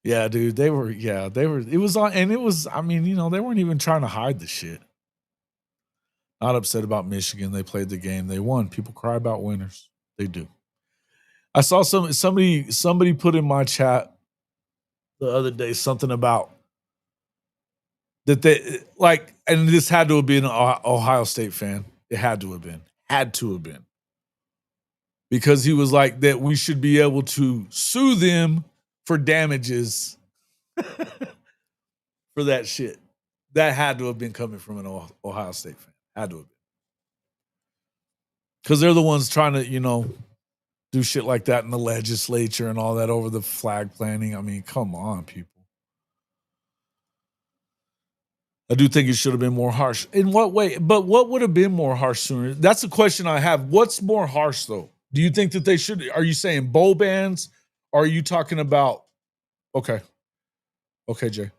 Yeah, dude, they were, it was on, and it was, I mean, they weren't even trying to hide the shit. Not upset about Michigan. They played the game. They won. People cry about winners. They do. I saw somebody put in my chat the other day something about that they like, and this had to have been an Ohio State fan. It had to have been. Because he was like that we should be able to sue them for damages for that shit. That had to have been coming from an Ohio State fan. Had to have been. Because they're the ones trying to, do shit like that in the legislature and all that over the flag planting. I mean, come on, people. I do think it should have been more harsh. In what way? But what would have been more harsh sooner? That's the question I have. What's more harsh, though? Do you think that they should? Are you saying bowl bans? Or are you talking about? Okay, Jay.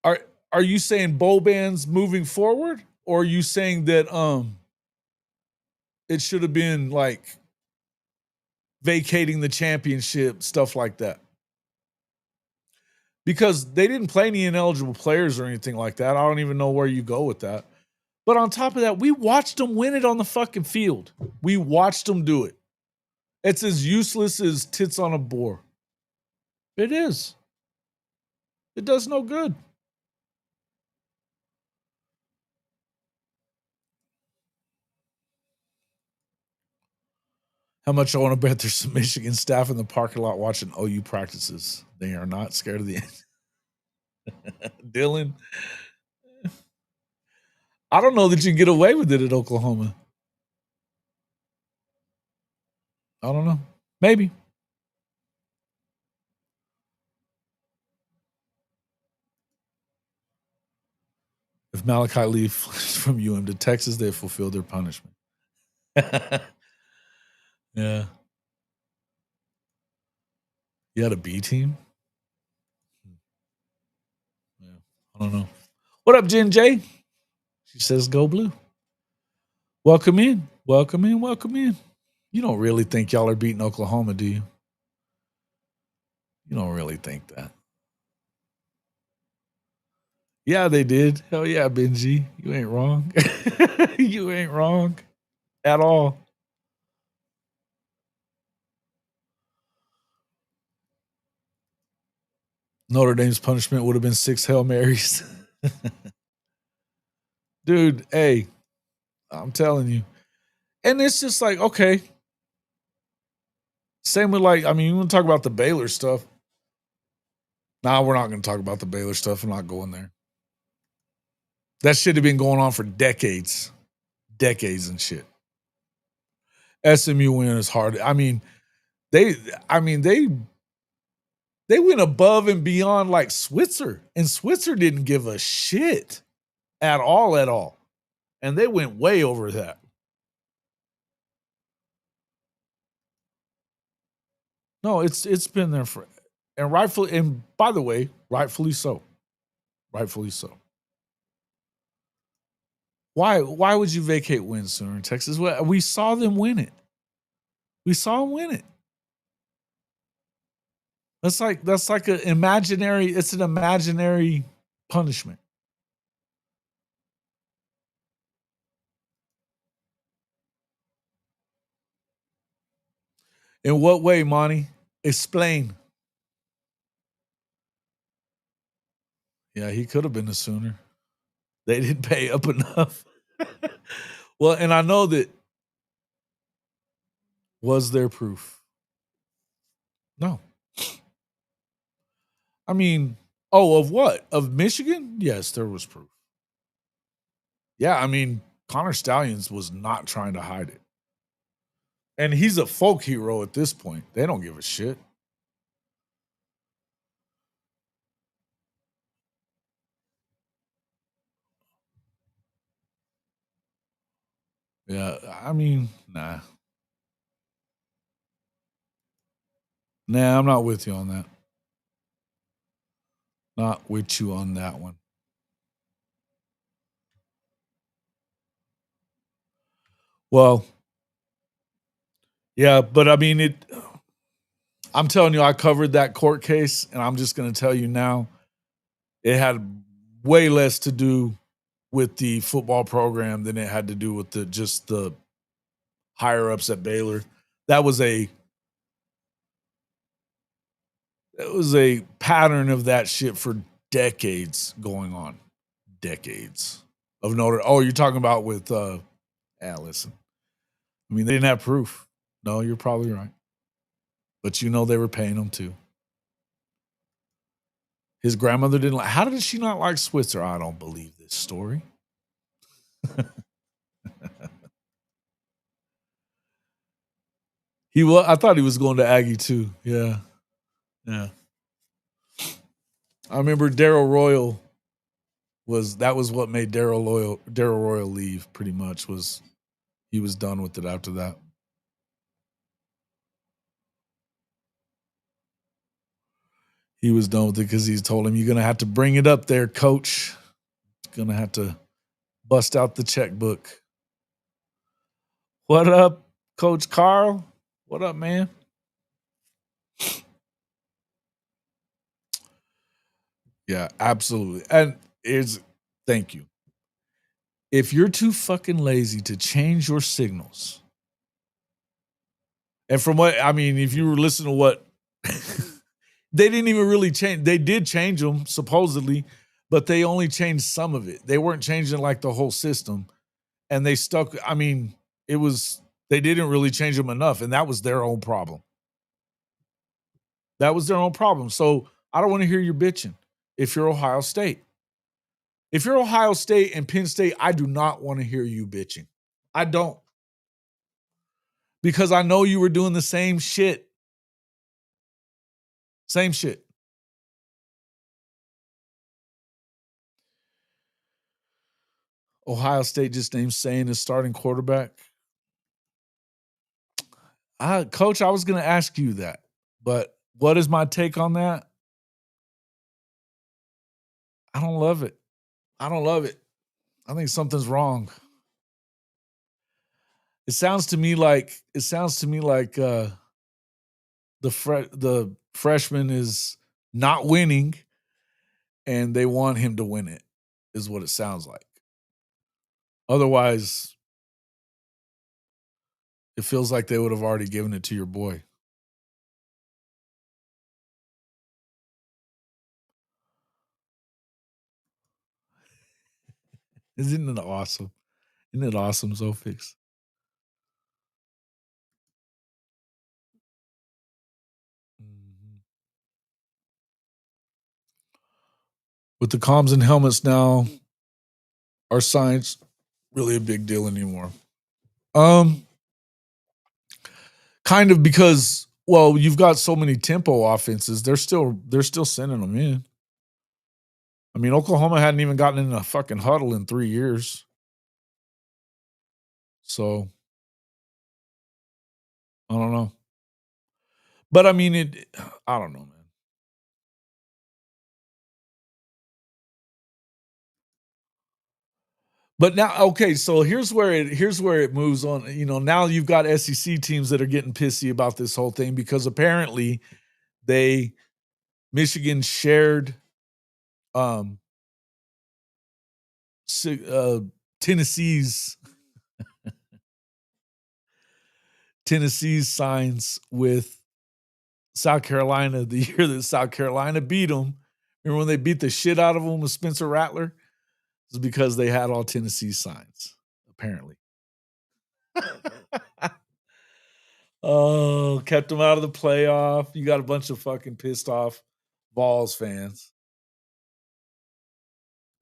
Are you saying bowl bans moving forward, or are you saying that it should have been like vacating the championship, stuff like that? Because they didn't play any ineligible players or anything like that. I don't even know where you go with that. But on top of that, we watched them win it on the fucking field. We watched them do it. It's as useless as tits on a boar. It is. It does no good. How much I want to bet there's some Michigan staff in the parking lot watching OU practices. They are not scared of the end. Dylan, I don't know that you can get away with it at Oklahoma. I don't know. Maybe. If Malachi leaves from UM to Texas, they fulfill their punishment. Yeah. You had a B team? Yeah. I don't know. What up, Jen J? She says, go blue. Welcome in. Welcome in. Welcome in. You don't really think y'all are beating Oklahoma, do you? You don't really think that. Yeah, they did. Hell yeah, Benji. You ain't wrong. You ain't wrong at all. Notre Dame's punishment would have been 6 Hail Marys. Dude, hey, I'm telling you. And it's just like, okay. Same with you want to talk about the Baylor stuff. Nah, we're not going to talk about the Baylor stuff. I'm not going there. That should have been going on for decades. Decades and shit. SMU win is hard. They They went above and beyond like Switzer, and Switzer didn't give a shit at all. And they went way over that. No, it's been there for, and rightfully, and by the way, rightfully so. Rightfully so. Why would you vacate wins sooner in Texas? We saw them win it. We saw them win it. That's like an imaginary, it's an imaginary punishment. In what way, Monty? Explain. Yeah, he could have been a Sooner. They didn't pay up enough. Well, and I know that. Was there proof? No. I mean, of what? Of Michigan? Yes, there was proof. Yeah, I mean, Connor Stallions was not trying to hide it. And he's a folk hero at this point. They don't give a shit. Yeah, I mean, nah. Nah, I'm not with you on that. Not with you on that one. Well, yeah, but I mean, I'm telling you, I covered that court case, and I'm just going to tell you now, it had way less to do with the football program than it had to do with the higher ups at Baylor. It was a pattern of that shit for decades going on. Decades of Notre. Oh, you're talking about with listen. I mean, they didn't have proof. No, you're probably right. But you know they were paying him too. His grandmother didn't like. How did she not like Switzer? I don't believe this story. I thought he was going to Aggie too. Yeah. I remember Daryl Royal was what made Daryl Royal leave. Pretty much was he was done with it after that. He was done with it because he told him, "You're gonna have to bring it up there, coach. You're gonna have to bust out the checkbook." What up, Coach Carl? What up, man? Yeah, absolutely. And thank you. If you're too fucking lazy to change your signals, and from what I mean, if you were listening to what they didn't even really change, they did change them supposedly, but they only changed some of it. They weren't changing like the whole system, and they stuck. I mean, they didn't really change them enough, and that was their own problem. That was their own problem. So I don't want to hear you bitching if you're Ohio State. If you're Ohio State and Penn State, I do not want to hear you bitching. I don't. Because I know you were doing the same shit. Same shit. Ohio State just named Sane as starting quarterback. Coach, I was going to ask you that. But what is my take on that? I don't love it. I think something's wrong. It sounds to me like the freshman is not winning, and they want him to win it, is what it sounds like. Otherwise, it feels like they would have already given it to your boy. Isn't it awesome? Isn't it awesome, Zofix? With the comms and helmets now, are signs really a big deal anymore? Kind of, because Well, you've got so many tempo offenses. They're still sending them in. I mean, Oklahoma hadn't even gotten in a fucking huddle in 3 years. So, I don't know. But I mean, I don't know, man. But now, okay, so here's where it moves on. You know, now you've got SEC teams that are getting pissy about this whole thing because apparently Michigan shared um Tennessee's signs with South Carolina the year that South Carolina beat them. Remember when they beat the shit out of them with Spencer Rattler? It's because they had all Tennessee signs, apparently. Oh, kept them out of the playoff. You got a bunch of fucking pissed off Vols fans.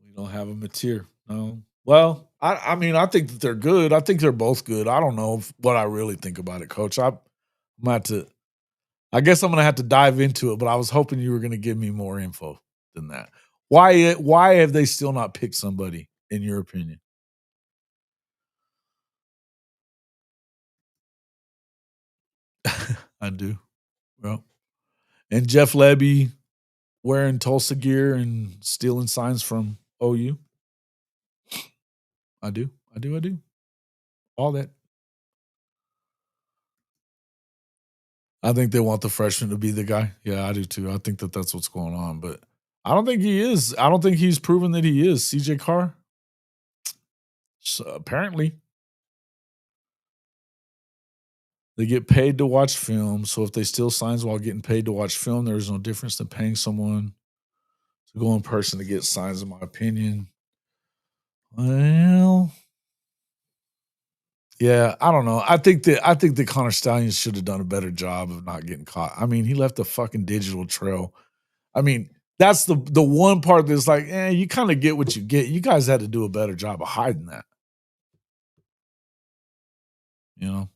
We don't have them a tier. No. Well, I mean, I think that they're good. I think they're both good. I don't know what I really think about it, Coach. I guess I'm gonna have to dive into it, but I was hoping you were gonna give me more info than that. Why have they still not picked somebody, in your opinion? I do. Well, and Jeff Lebby wearing Tulsa gear and stealing signs from OU. I do. All that. I think they want the freshman to be the guy. Yeah, I do too. I think that that's what's going on, but I don't think he is. I don't think he's proven that he is. CJ Carr? So apparently. They get paid to watch film, so if they steal signs while getting paid to watch film, there's no difference than paying someone to go in person to get signs, in my opinion. Well, yeah, I don't know. I think the Connor Stallions should have done a better job of not getting caught. I mean, he left a fucking digital trail. I mean, that's the one part that's like, you kind of get what you get. You guys had to do a better job of hiding that. You know?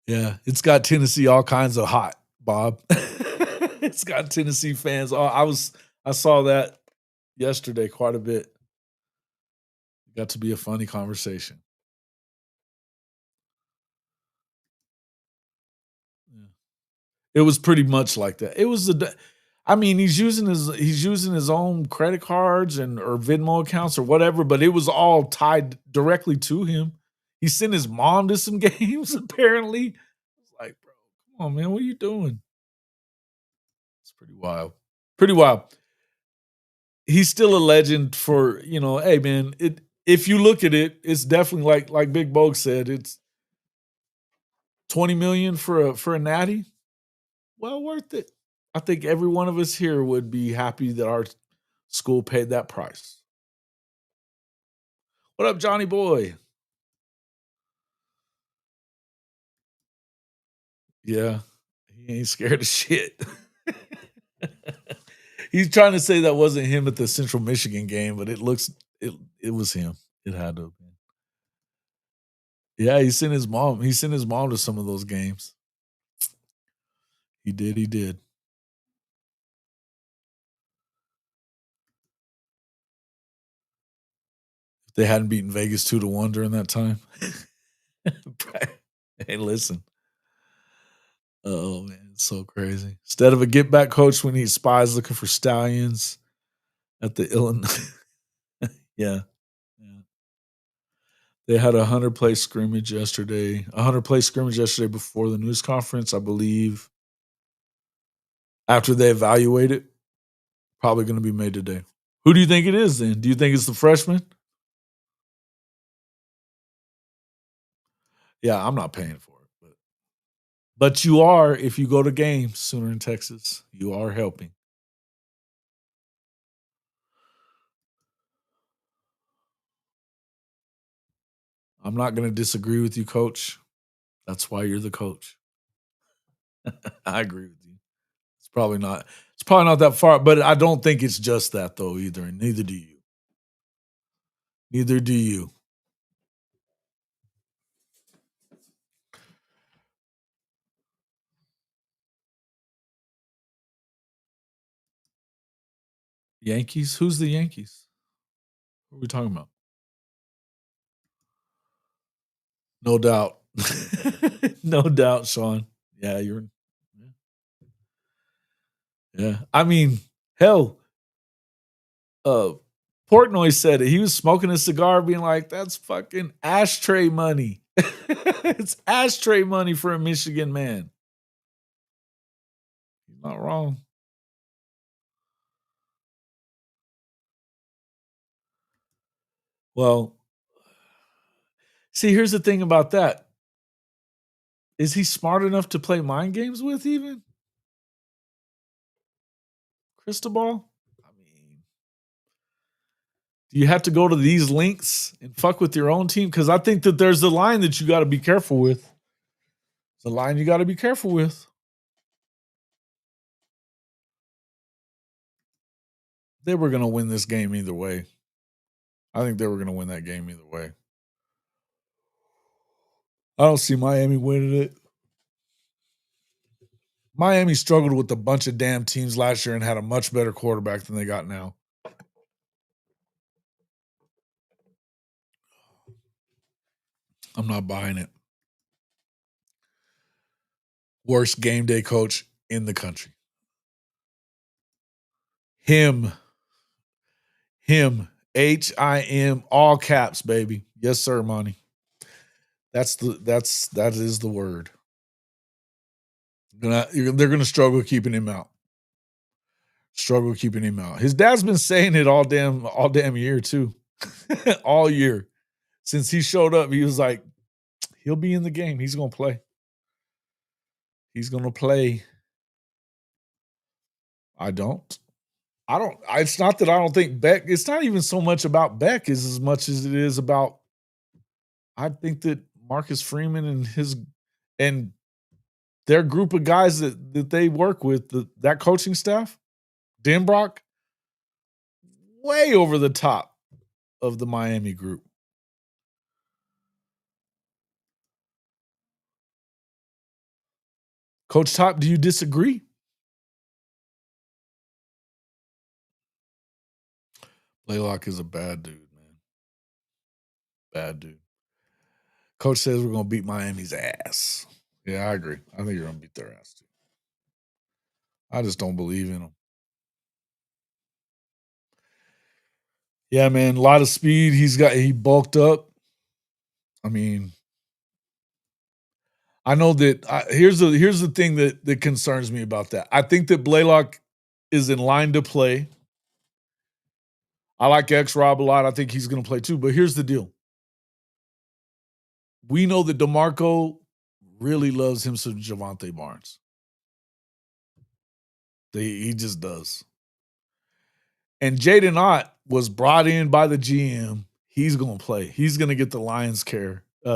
Yeah, it's got Tennessee all kinds of hot, Bob. It's got Tennessee fans. I saw that yesterday quite a bit. Got to be a funny conversation. Yeah. It was pretty much like that. It was I mean, he's using his own credit cards or Venmo accounts or whatever, but it was all tied directly to him. He sent his mom to some games, apparently. It's like, bro, come on, man, what are you doing? It's pretty wild. Pretty wild. He's still a legend for, hey man, if you look at it, it's definitely like Big Bogue said, it's 20 million for a natty. Well, worth it. I think every one of us here would be happy that our school paid that price. What up, Johnny boy? Yeah, he ain't scared of shit. He's trying to say that wasn't him at the Central Michigan game, but it was him. It had to have been. Yeah, he sent his mom to some of those games. He did. If they hadn't beaten Vegas 2-1 during that time. Hey, listen. Oh man, it's so crazy. Instead of a get back coach, we need spies looking for stallions at the Illinois. Yeah. They had a 100-play scrimmage yesterday. Before the news conference, I believe. After they evaluate it, probably going to be made today. Who do you think it is then? Do you think it's the freshman? Yeah, I'm not paying for it. But you are, if you go to games Sooner in Texas, you are helping. I'm not going to disagree with you, Coach. That's why you're the coach. I agree with you. It's probably not that far, but I don't think it's just that though either, and neither do you. Neither do you. Yankees? Who's the Yankees? What are we talking about? No doubt. No doubt, Sean. Yeah, you're. Yeah. I mean, hell, Portnoy said it. He was smoking a cigar, being like, that's fucking ashtray money. It's ashtray money for a Michigan man. He's not wrong. Well, see, here's the thing about that. Is he smart enough to play mind games with even? Cristobal? I mean, do you have to go to these links and fuck with your own team? Because I think that there's a line that you got to be careful with. It's a line you got to be careful with. They were going to win this game either way. I think they were going to win that game either way. I don't see Miami winning it. Miami struggled with a bunch of damn teams last year and had a much better quarterback than they got now. I'm not buying it. Worst game day coach in the country. Him. H-I-M, all caps, baby. Yes, sir, Monty. That is the word. They're gonna struggle keeping him out. His dad's been saying it all damn year too. All year. Since he showed up, he was like, he'll be in the game. He's gonna play. It's not that I don't think Beck, it's not even so much about Beck as much as it is about, I think that Marcus Freeman and their group of guys that they work with, that coaching staff, Denbrock, way over the top of the Miami group. Coach Top, do you disagree? Blaylock is a bad dude, man. Bad dude. Coach says we're going to beat Miami's ass. Yeah, I agree. I think you're going to beat their ass too. I just don't believe in them. Yeah, man, a lot of speed. He bulked up. I mean, I know that here's the thing that concerns me about that. I think that Blaylock is in line to play. I like X-Rob a lot. I think he's going to play too. But here's the deal. We know that DeMarco really loves him some Javonte Barnes. He just does. And Jaden Ott was brought in by the GM. He's going to play. He's going to get the Lions'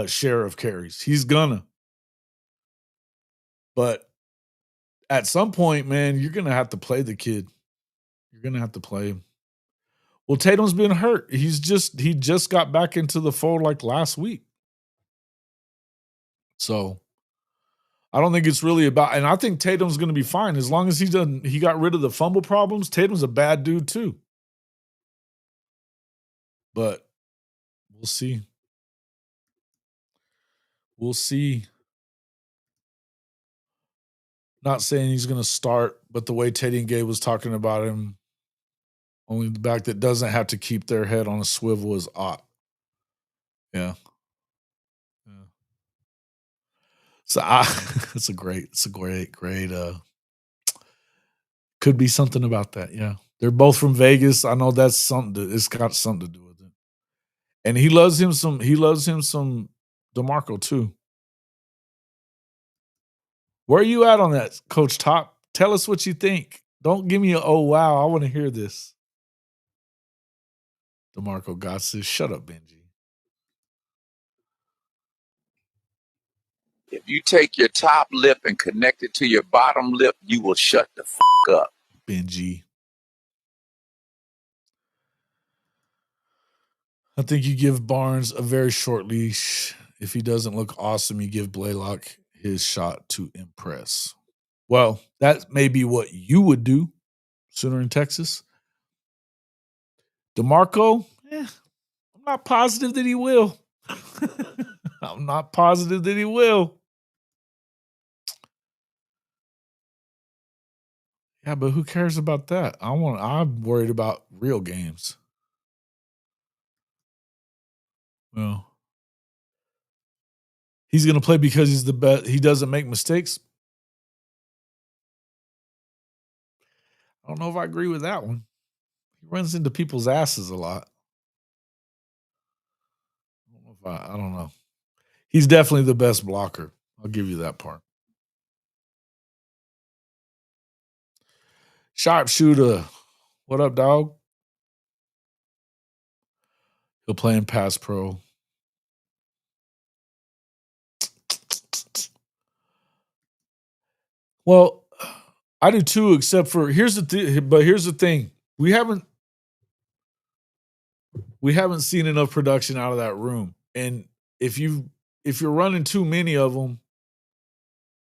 share of carries. He's gonna. But at some point, man, you're going to have to play the kid. You're going to have to play him. Well, Tatum's been hurt. He just got back into the fold like last week. So I don't think it's really about, and I think Tatum's going to be fine as long as he got rid of the fumble problems. Tatum's a bad dude too. But we'll see. We'll see. Not saying he's going to start, but the way Teddy and Gabe was talking about him, only the back that doesn't have to keep their head on a swivel is Ott. Yeah. So it's a great, could be something about that. Yeah. They're both from Vegas. I know that's it's got something to do with it. And he loves him some DeMarco too. Where are you at on that, Coach Top? Tell us what you think. Don't give me oh wow. I want to hear this. DeMarco Gotsis. Shut up, Benji. If you take your top lip and connect it to your bottom lip, you will shut the up. Benji. I think you give Barnes a very short leash. If he doesn't look awesome, you give Blaylock his shot to impress. Well, that may be what you would do, Sooner in Texas. DeMarco, I'm not positive that he will. I'm not positive that he will. Yeah, but who cares about that? I'm worried about real games. Well, he's going to play because he's the best. He doesn't make mistakes. I don't know if I agree with that one. He runs into people's asses a lot. I don't know. He's definitely the best blocker. I'll give you that part. Sharpshooter. What up, dog? He'll play in pass pro. Well, I do too, except for here's the thing. We haven't seen enough production out of that room. And if you're running too many of them,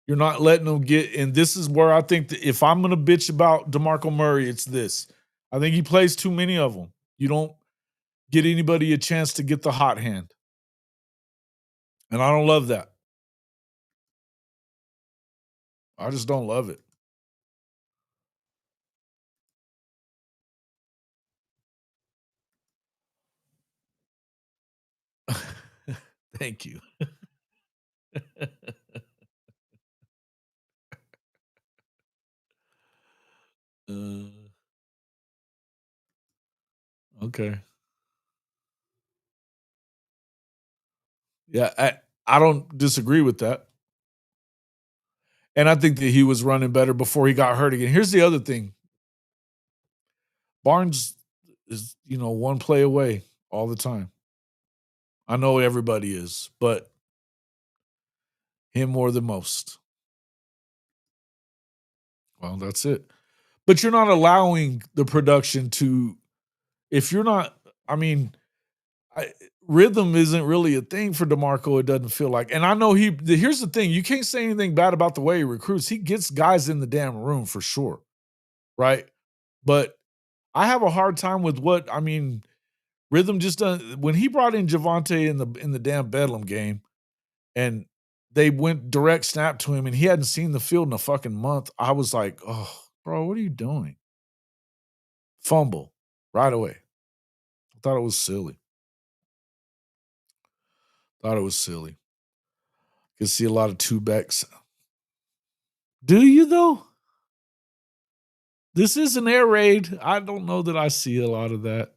you're not letting them get. And this is where I think that if I'm gonna bitch about DeMarco Murray, it's this. I think he plays too many of them. You don't get anybody a chance to get the hot hand. And I don't love that. I just don't love it. Thank you. Okay. Yeah, I don't disagree with that. And I think that he was running better before he got hurt again. Here's the other thing. Barnes is, one play away all the time. I know everybody is, but him more than most. Well, that's it. But you're not allowing the production to, if you're not, I mean, rhythm isn't really a thing for DeMarco, it doesn't feel like. And I know here's the thing, you can't say anything bad about the way he recruits. He gets guys in the damn room for sure, right? But I have a hard time with Rhythm just done when he brought in Javante in the damn Bedlam game, and they went direct snap to him, and he hadn't seen the field in a fucking month. I was like, "Oh, bro, what are you doing?" Fumble right away. I thought it was silly. Could see a lot of two backs. Do you though? This is an air raid. I don't know that I see a lot of that.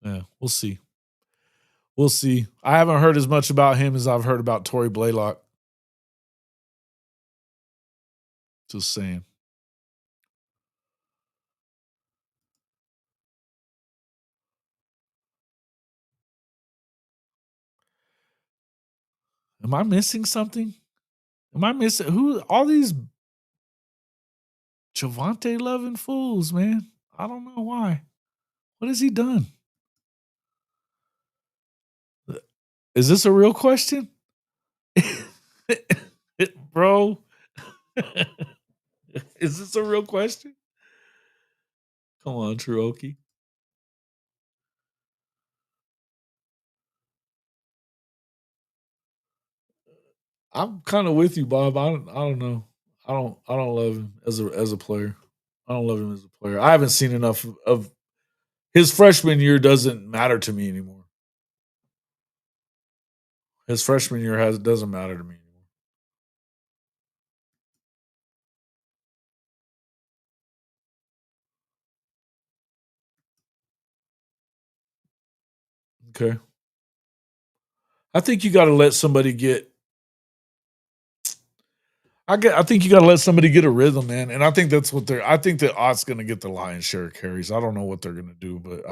Yeah, we'll see. We'll see. I haven't heard as much about him as I've heard about Tory Blaylock. Just saying. Am I missing something? Am I missing who all these Javante loving fools, man? I don't know why. What has he done? Is this a real question? Bro. Is this a real question? Come on, Truoki. I'm kind of with you, Bob. I don't know. I don't love him as a player. I don't love him as a player. I haven't seen enough of his freshman year doesn't matter to me anymore. His freshman year doesn't matter to me anymore. Okay. I think you got to let somebody get. I think you got to let somebody get a rhythm, man, and I think that's what they're. I think that Ott's going to get the lion's share of carries. I don't know what they're going to do, but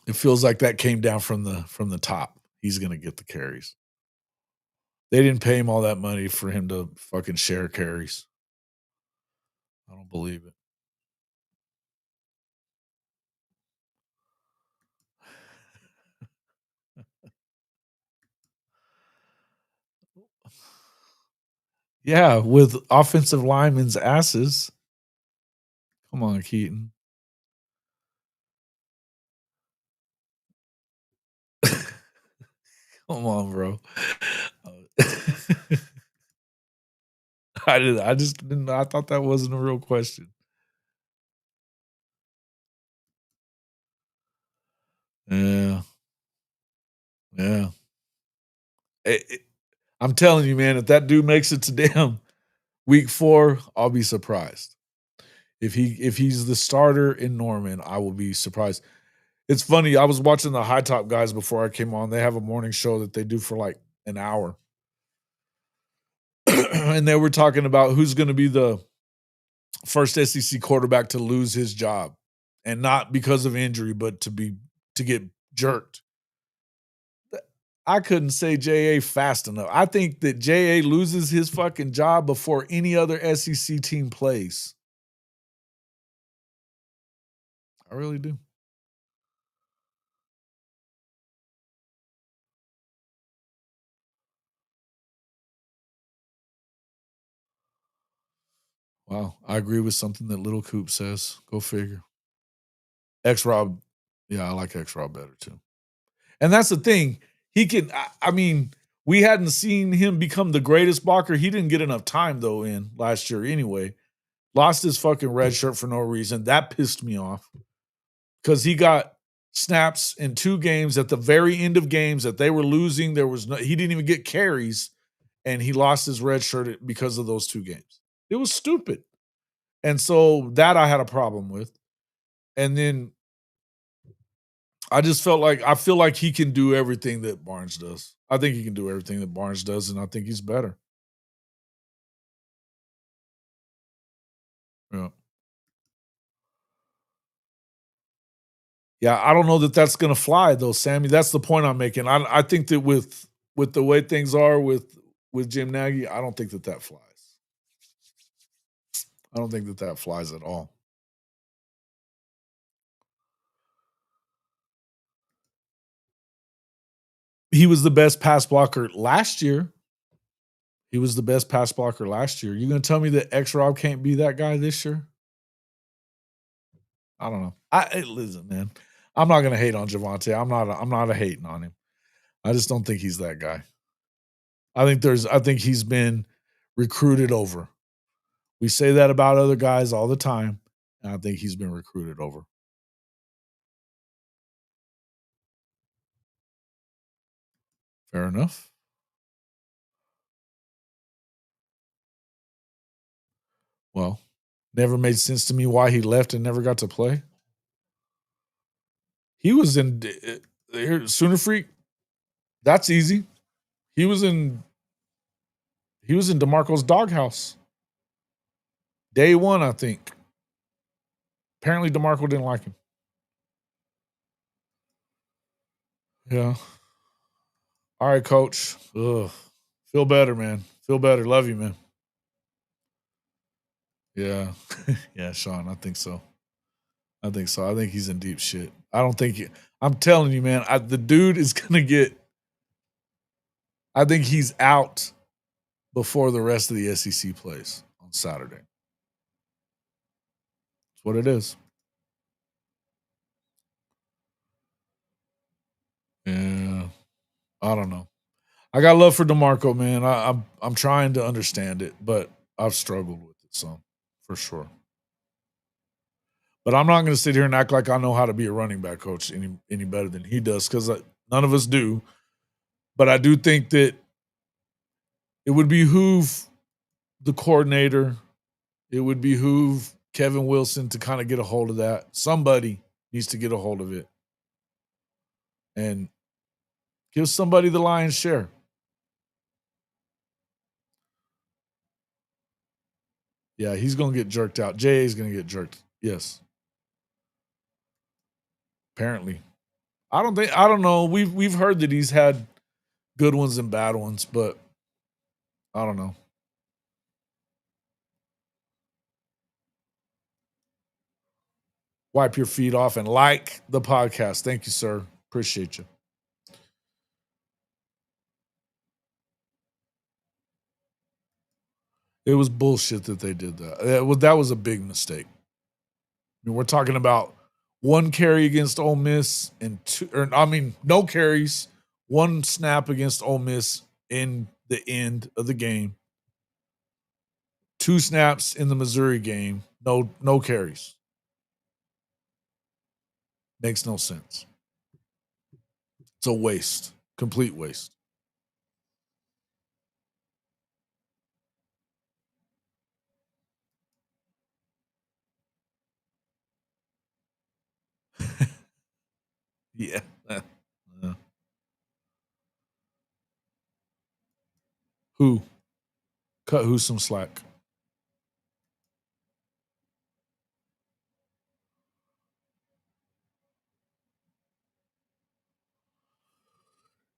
it feels like that came down from the top. He's going to get the carries. They didn't pay him all that money for him to fucking share carries. I don't believe it. Yeah, with offensive linemen's asses. Come on, Keaton. Come on, bro. I just didn't. I thought that wasn't a real question. Yeah, yeah. I'm telling you, man. If that dude makes it to damn week 4, I'll be surprised. If he's the starter in Norman, I will be surprised. It's funny. I was watching the High Top guys before I came on. They have a morning show that they do for like an hour, and they were talking about who's going to be the first SEC quarterback to lose his job, and not because of injury, but to get jerked. I couldn't say JA fast enough. I think that JA loses his fucking job before any other SEC team plays. I really do. Wow. I agree with something that Little Coop says. Go figure. X Rob. Yeah, I like X Rob better too. And that's the thing. He can, I mean, we hadn't seen him become the greatest blocker. He didn't get enough time though in last year anyway. Lost his fucking red shirt for no reason. That pissed me off because he got snaps in 2 games at the very end of games that they were losing. He didn't even get carries, and he lost his red shirt because of those 2 games. It was stupid. And so that I had a problem with. And then I feel like he can do everything that Barnes does. I think he can do everything that Barnes does, and I think he's better. Yeah. Yeah, I don't know that that's gonna fly though, Sammy. That's the point I'm making. I think that with the way things are with Jim Nagy, I don't think that that flies. I don't think that that flies at all. He was the best pass blocker last year. He was the best pass blocker last year. You gonna tell me that X Rob can't be that guy this year? I don't know. Listen, man. I'm not gonna hate on Javonte. I'm not a hating on him. I just don't think he's that guy. I think he's been recruited over. We say that about other guys all the time, and I think he's been recruited over. Fair enough. Well, never made sense to me why he left and never got to play. He was in Sooner Freak. That's easy. He was in DeMarco's doghouse. Day 1, I think. Apparently DeMarco didn't like him. Yeah. All right, coach. Ugh. Feel better, man. Feel better. Love you, man. Yeah. Yeah, Sean, I think so. I think so. I think he's in deep shit. I'm telling you, man, the dude is going to get, I think he's out before the rest of the SEC plays on Saturday. That's what it is. Yeah. I don't know. I got love for DeMarco, man. I'm trying to understand it, but I've struggled with it some, for sure. But I'm not going to sit here and act like I know how to be a running back coach any better than he does, because none of us do. But I do think that it would behoove the coordinator, it would behoove Kevin Wilson to kind of get a hold of that. Somebody needs to get a hold of it and give somebody the lion's share. Yeah, he's going to get jerked out. J.A. is going to get jerked. Yes. Apparently. I don't know. We've heard that he's had good ones and bad ones, but I don't know. Wipe your feet off and like the podcast. Thank you, sir. Appreciate you. It was bullshit that they did that. That was a big mistake. I mean, we're talking about 1 carry against Ole Miss and no carries, 1 snap against Ole Miss in the end of the game. 2 snaps in the Missouri game, no carries. Makes no sense. It's a waste, complete waste. Yeah. Who? Cut who some slack?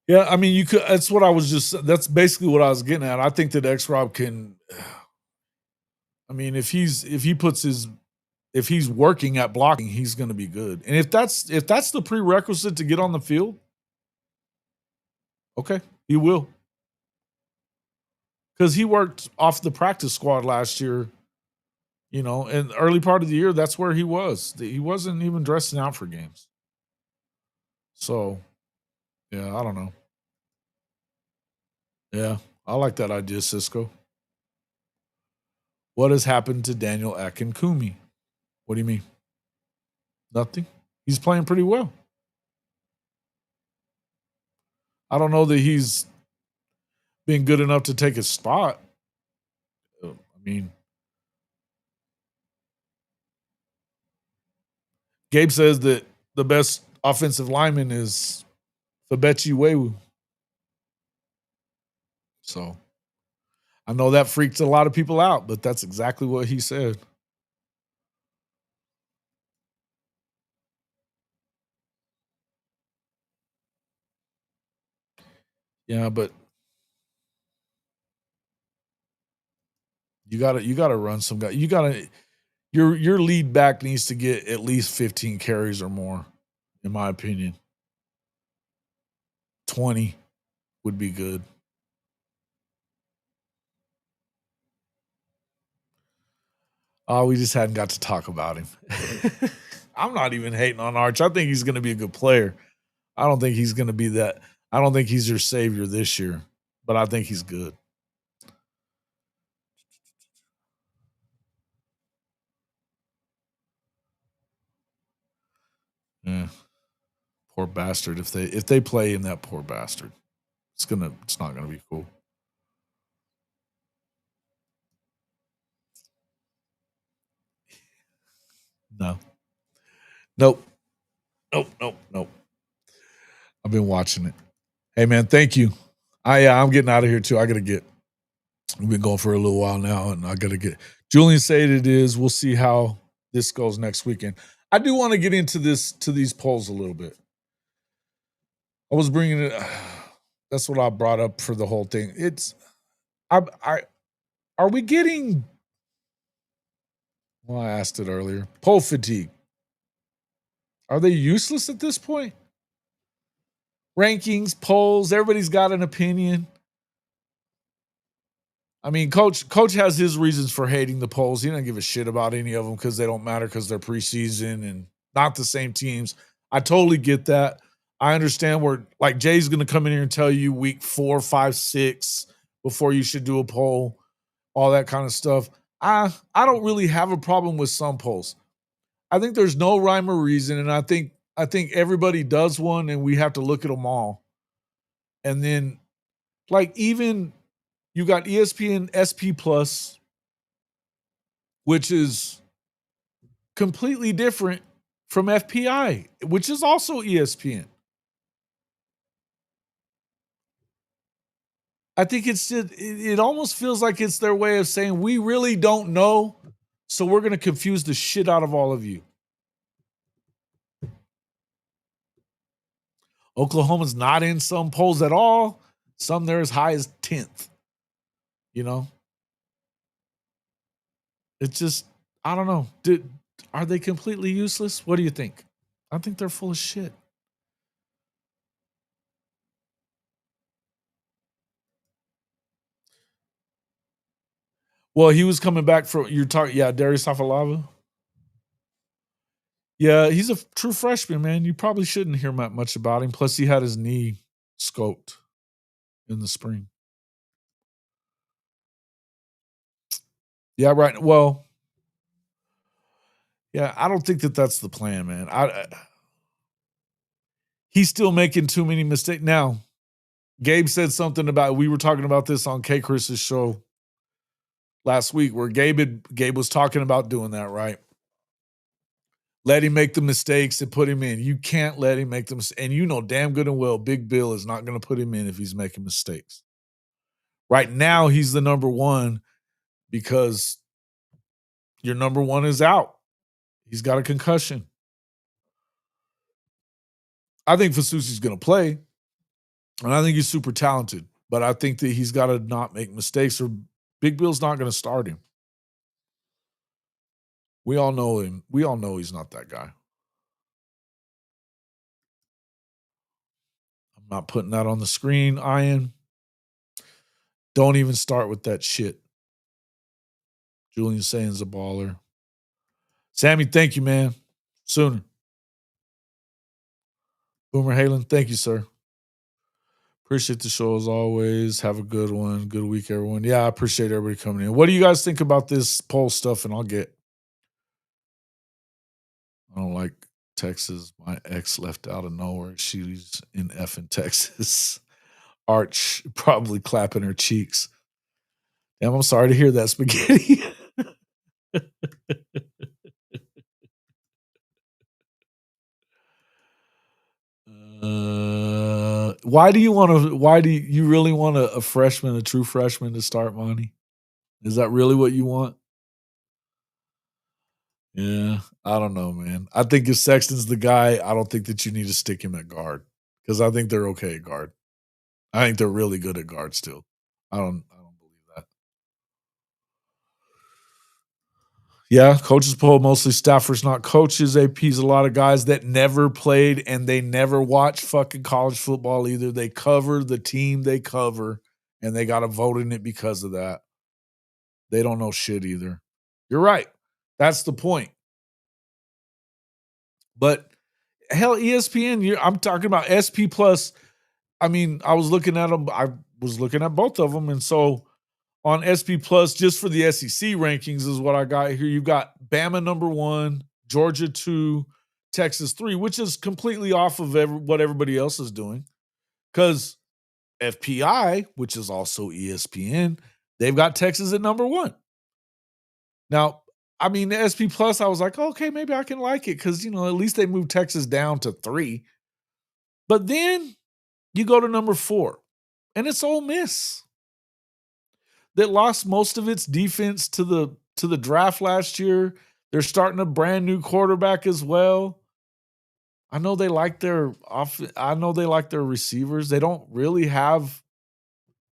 Yeah, I mean, you could. That's what I was just. That's basically what I was getting at. I think that X Rob can. I mean, if he's working at blocking, he's going to be good. And if that's the prerequisite to get on the field, okay, he will. Because he worked off the practice squad last year. You know, in the early part of the year, that's where he was. He wasn't even dressing out for games. So, yeah, I don't know. Yeah, I like that idea, Cisco. What has happened to Daniel Akinkunmi? What do you mean? Nothing. He's playing pretty well. I don't know that he's been good enough to take his spot. I mean, Gabe says that the best offensive lineman is Fabechi Wewu. So I know that freaked a lot of people out, but that's exactly what he said. Yeah, but you gotta run some guy. Your lead back needs to get at least 15 carries or more, in my opinion. 20 would be good. Oh, we just hadn't got to talk about him. I'm not even hating on Arch. I think he's going to be a good player. I don't think he's going to be that. I don't think he's your savior this year, but I think he's good. Yeah. Poor bastard. If they play him, that poor bastard, it's not gonna be cool. No. Nope. Nope. I've been watching it. Hey man, thank you. I'm getting out of here too. We've been going for a little while now, and I gotta get Julian said it is. We'll see how this goes next weekend. I do want to get into these polls a little bit. I was bringing it. That's what I brought up for the whole thing. Are we getting? Well, I asked it earlier. Poll fatigue. Are they useless at this point? Rankings, polls, everybody's got an opinion. I mean, Coach has his reasons for hating the polls. He doesn't give a shit about any of them because they don't matter because they're preseason and not the same teams. I totally get that. I understand where, like, Jay's going to come in here and tell you week 4, 5, 6 before you should do a poll, all that kind of stuff. I don't really have a problem with some polls. I think there's no rhyme or reason, and I think everybody does one, and we have to look at them all. And then, like, even you got ESPN SP Plus, which is completely different from FPI, which is also ESPN. I think it almost feels like it's their way of saying we really don't know, so we're going to confuse the shit out of all of you. Oklahoma's not in some polls at all. Some they're as high as 10th. You know? It's just, I don't know. Are they completely useless? What do you think? I think they're full of shit. Well, he was coming back from Darius Afalava. Yeah, he's a true freshman, man. You probably shouldn't hear much about him. Plus, he had his knee scoped in the spring. Yeah, right. Well, yeah, I don't think that's the plan, man. He's still making too many mistakes. Now, Gabe said something about, we were talking about this on K Chris's show last week, where Gabe was talking about doing that, right? Let him make the mistakes and put him in. You can't let him make them. And you know damn good and well, Big Bill is not going to put him in if he's making mistakes. Right now, he's the number one because your number one is out. He's got a concussion. I think Fasusi's going to play, and I think he's super talented. But I think that he's got to not make mistakes, or Big Bill's not going to start him. We all know him. We all know he's not that guy. I'm not putting that on the screen, Ian. Don't even start with that shit. Julian Sayan's a baller. Sammy, thank you, man. Sooner. Boomer Halen, thank you, sir. Appreciate the show as always. Have a good one. Good week, everyone. Yeah, I appreciate everybody coming in. What do you guys think about this poll stuff? And I don't like Texas. My ex left out of nowhere. She's in effing Texas. Arch probably clapping her cheeks. Damn, I'm sorry to hear that, Spaghetti. Why do you really want a freshman, a true freshman to start, Monty? Is that really what you want? Yeah, I don't know, man. I think if Sexton's the guy, I don't think that you need to stick him at guard, because I think they're okay at guard. I think they're really good at guard still. I don't believe that. Yeah, coaches poll, mostly staffers, not coaches. AP's a lot of guys that never played and they never watched fucking college football either. They cover the team they cover, and they got to vote in it because of that. They don't know shit either. You're right. That's the point. But hell, ESPN, I'm talking about SP Plus. I mean, I was looking at them. I was looking at both of them. And so on SP Plus, just for the SEC rankings is what I got here. You've got Bama number 1, Georgia 2, Texas 3, which is completely off of what everybody else is doing. Because FPI, which is also ESPN, they've got Texas at number 1. Now, I mean, the SP Plus, I was like, okay, maybe I can like it because, at least they moved Texas down to 3. But then you go to number 4, and it's Ole Miss that lost most of its defense to the draft last year. They're starting a brand new quarterback as well. I know they like their receivers. They don't really have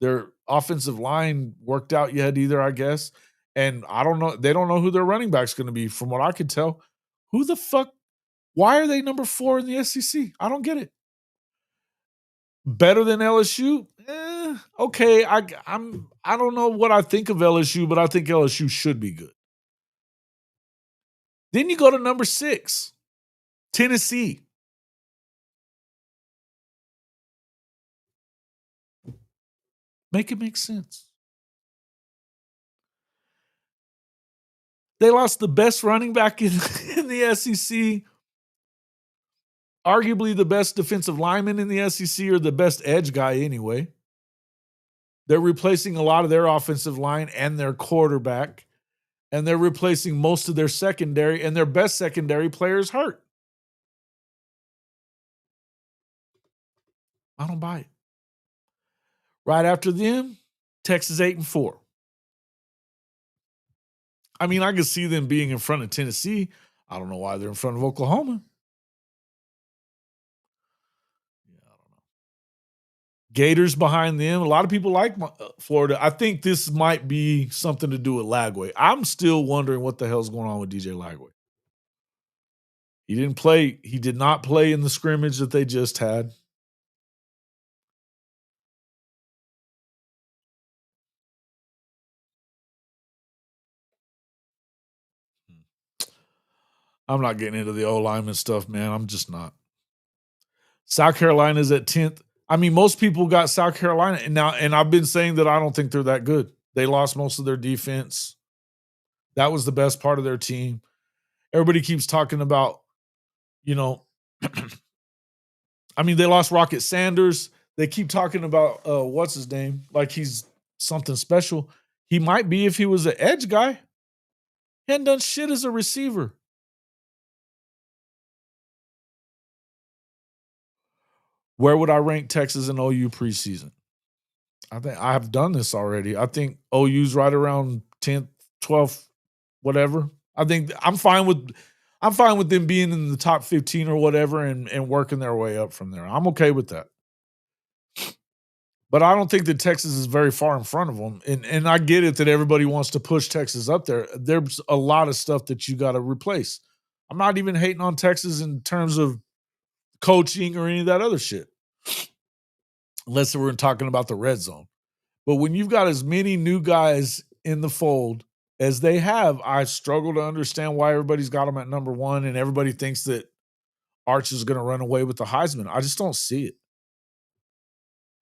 their offensive line worked out yet either, I guess. And I don't know. They don't know who their running back's going to be. From what I could tell, who the fuck? Why are they number 4 in the SEC? I don't get it. Better than LSU? Okay. I don't know what I think of LSU, but I think LSU should be good. Then you go to number 6, Tennessee. Make it make sense. They lost the best running back in the SEC, arguably the best defensive lineman in the SEC, or the best edge guy anyway. They're replacing a lot of their offensive line and their quarterback, and they're replacing most of their secondary, and their best secondary players hurt. I don't buy it. Right after them, Texas 8-4. I mean, I could see them being in front of Tennessee. I don't know why they're in front of Oklahoma. Yeah, I don't know. Gators behind them. A lot of people like Florida. I think this might be something to do with Lagway. I'm still wondering what the hell's going on with DJ Lagway. He didn't play. He did not play in the scrimmage that they just had. I'm not getting into the O-lineman stuff, man. I'm just not. South Carolina's at 10th. I mean, most people got South Carolina, and I've been saying that I don't think they're that good. They lost most of their defense. That was the best part of their team. Everybody keeps talking about, I mean, they lost Rocket Sanders. They keep talking about what's his name, like he's something special. He might be if he was an edge guy. He hadn't done shit as a receiver. Where would I rank Texas and OU preseason? I think I have done this already. I think OU's right around 10th, 12th, whatever. I think I'm fine with them being in the top 15 or whatever and working their way up from there. I'm okay with that. But I don't think that Texas is very far in front of them. And I get it that everybody wants to push Texas up there. There's a lot of stuff that you got to replace. I'm not even hating on Texas in terms of coaching or any of that other shit. Unless we're talking about the red zone. But when you've got as many new guys in the fold as they have, I struggle to understand why everybody's got them at number one and everybody thinks that Arch is going to run away with the Heisman. I just don't see it.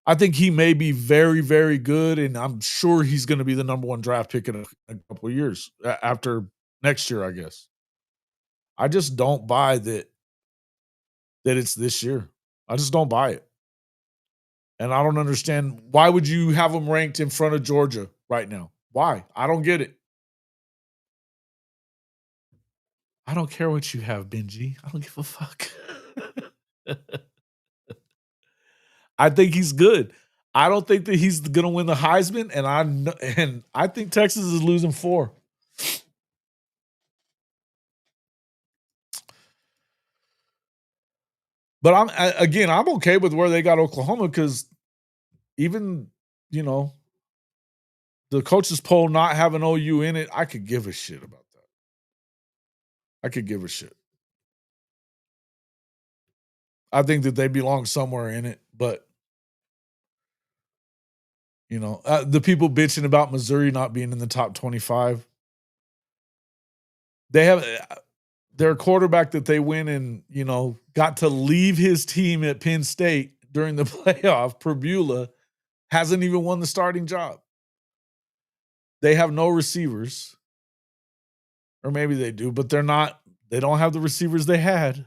I think he may be very, very good, and I'm sure he's going to be the number one draft pick in a couple of years after next year, I guess. I just don't buy that it's this year. I just don't buy it. And I don't understand, why would you have him ranked in front of Georgia right now? Why? I don't get it. I don't care what you have, Benji. I don't give a fuck. I think he's good. I don't think that he's going to win the Heisman, and I think Texas is losing 4. But I'm okay with where they got Oklahoma because even, the coaches poll not having OU in it, I could give a shit about that. I could give a shit. I think that they belong somewhere in it, but the people bitching about Missouri not being in the top 25, they have their quarterback that they went and, got to leave his team at Penn State during the playoff, Perbula, hasn't even won the starting job. They have no receivers. Or maybe they do, but they don't have the receivers they had.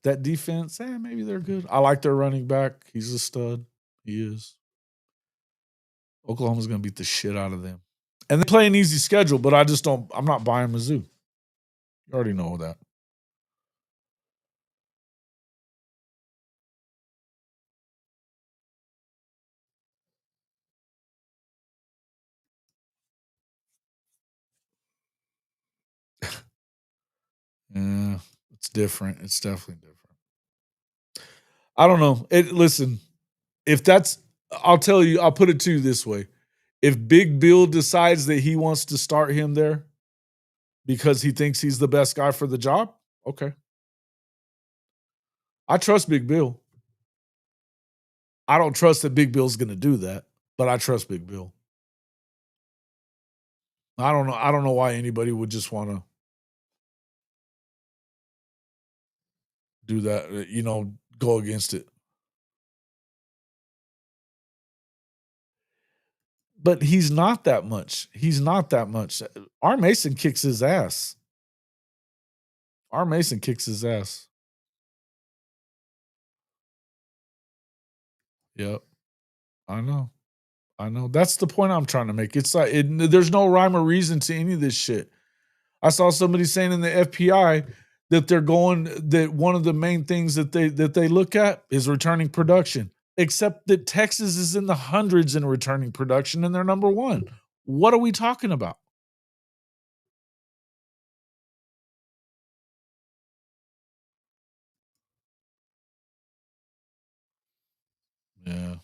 That defense, maybe they're good. I like their running back. He's a stud. He is. Oklahoma's going to beat the shit out of them. And they play an easy schedule, but I'm not buying Mizzou. You already know that. Yeah, it's different. It's definitely different. I don't know. Listen, I'll tell you, I'll put it to you this way. If Big Bill decides that he wants to start him there because he thinks he's the best guy for the job, okay. I trust Big Bill. I don't trust that Big Bill's going to do that, but I trust Big Bill. I don't know why anybody would just want to do that, go against it. But he's not that much. He's not that much. R. Mason kicks his ass. R. Mason kicks his ass. Yep. I know. That's the point I'm trying to make. It's like there's no rhyme or reason to any of this shit. I saw somebody saying in the FPI that one of the main things that they look at is returning production, except that Texas is in the hundreds in returning production and they're number one. What are we talking about? Yeah.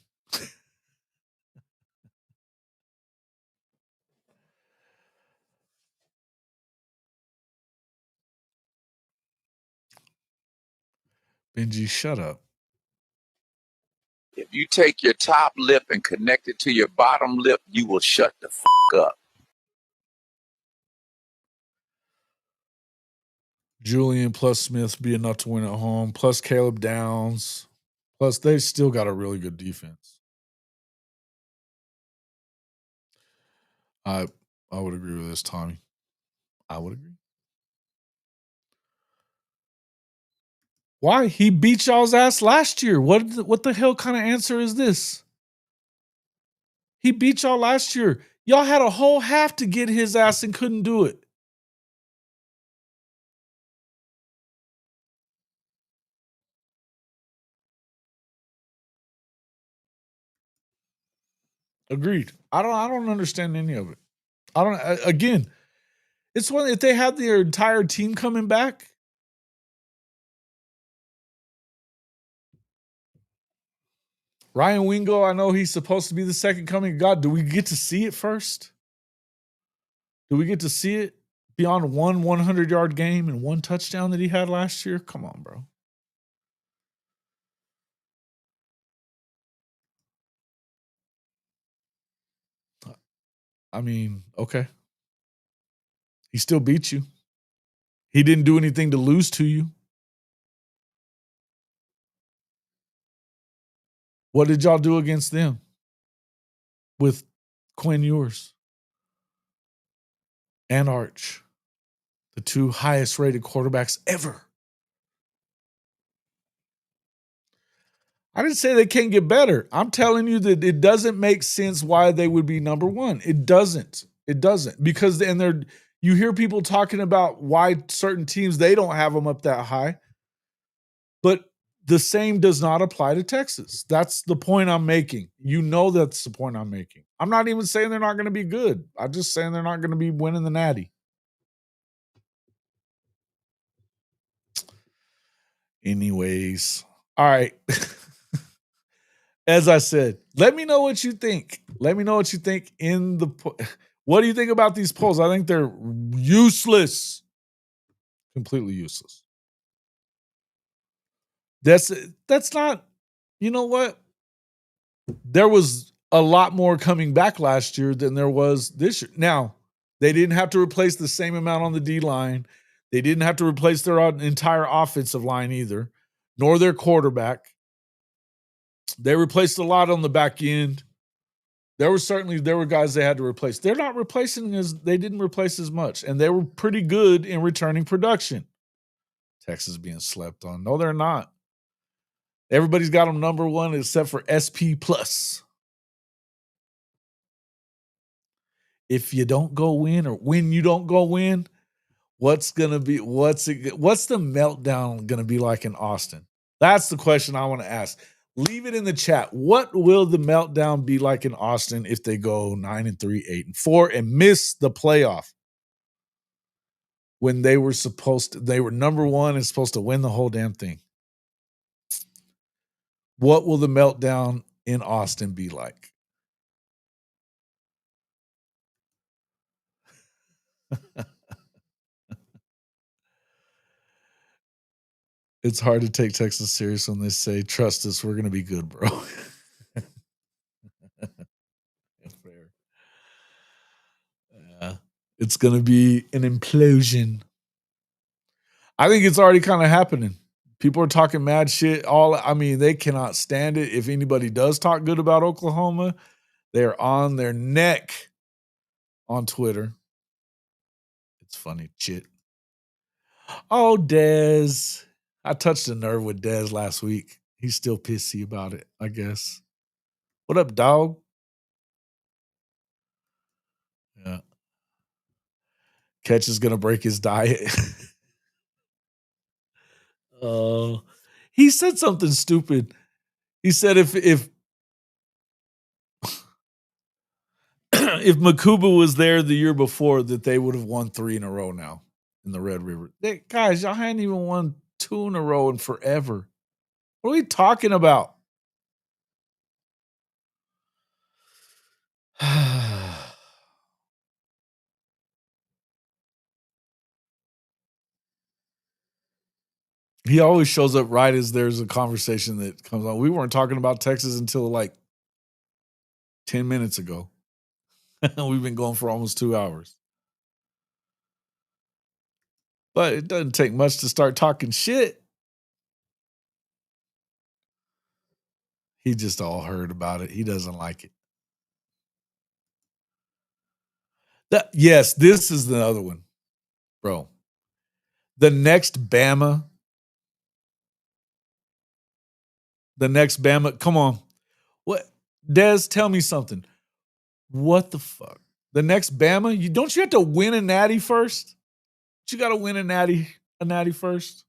Benji, shut up. If you take your top lip and connect it to your bottom lip, you will shut the fuck up. Julian plus Smith be enough to win at home, plus Caleb Downs. Plus, they still got a really good defense. I would agree with this, Tommy. I would agree. Why? He beat y'all's ass last year. What the hell kind of answer is this? He beat y'all last year. Y'all had a whole half to get his ass and couldn't do it. Agreed. I don't understand any of it. Again, it's one if they had their entire team coming back. Ryan Wingo, I know he's supposed to be the second coming of God. Do we get to see it first? Do we get to see it beyond one 100-yard game and one touchdown that he had last year? Come on, bro. I mean, okay. He still beat you. He didn't do anything to lose to you. What did y'all do against them with Quinn Ewers and Arch, the two highest rated quarterbacks ever? I didn't say they can't get better. I'm telling you that it doesn't make sense why they would be number one. It doesn't. It doesn't. Because you hear people talking about why certain teams, they don't have them up that high. But the same does not apply to Texas. That's the point I'm making. You know that's the point I'm making. I'm not even saying they're not going to be good. I'm just saying they're not going to be winning the Natty. Anyways. All right. As I said, let me know what you think. Let me know what you think in the what do you think about these polls? I think they're useless. Completely useless. That's not, you know what? There was a lot more coming back last year than there was this year. Now, they didn't have to replace the same amount on the D line. They didn't have to replace their entire offensive line either, nor their quarterback. They replaced a lot on the back end. There were guys they had to replace. They're not replacing they didn't replace as much, and they were pretty good in returning production. Texas being slept on. No, they're not. Everybody's got them number one except for SP plus. If you don't go win, or when you don't go win, what's the meltdown gonna be like in Austin? That's the question I want to ask. Leave it in the chat. What will the meltdown be like in Austin if they go 9-3, 8-4, and miss the playoff? When they were number one and supposed to win the whole damn thing. What will the meltdown in Austin be like? It's hard to take Texas serious when they say, trust us, we're going to be good, bro. Fair. Yeah. It's going to be an implosion. I think it's already kind of happening. People are talking mad shit. They cannot stand it. If anybody does talk good about Oklahoma, they're on their neck on Twitter. It's funny shit. Oh, Dez. I touched a nerve with Dez last week. He's still pissy about it, I guess. What up, dog? Yeah. Catch is going to break his diet. He said something stupid. He said if if Makuba was there the year before, that they would have won 3 in a row now in the Red River. Guys, y'all hadn't even won 2 in a row in forever. What are we talking about? He always shows up right as there's a conversation that comes on. We weren't talking about Texas until like 10 minutes ago. We've been going for almost 2 hours. But it doesn't take much to start talking shit. He just all heard about it. He doesn't like it. Yes, this is the other one, bro. The next Bama. Come on. What? Des, tell me something. What the fuck? The next Bama? Don't you have to win a natty first? You got to win a natty first.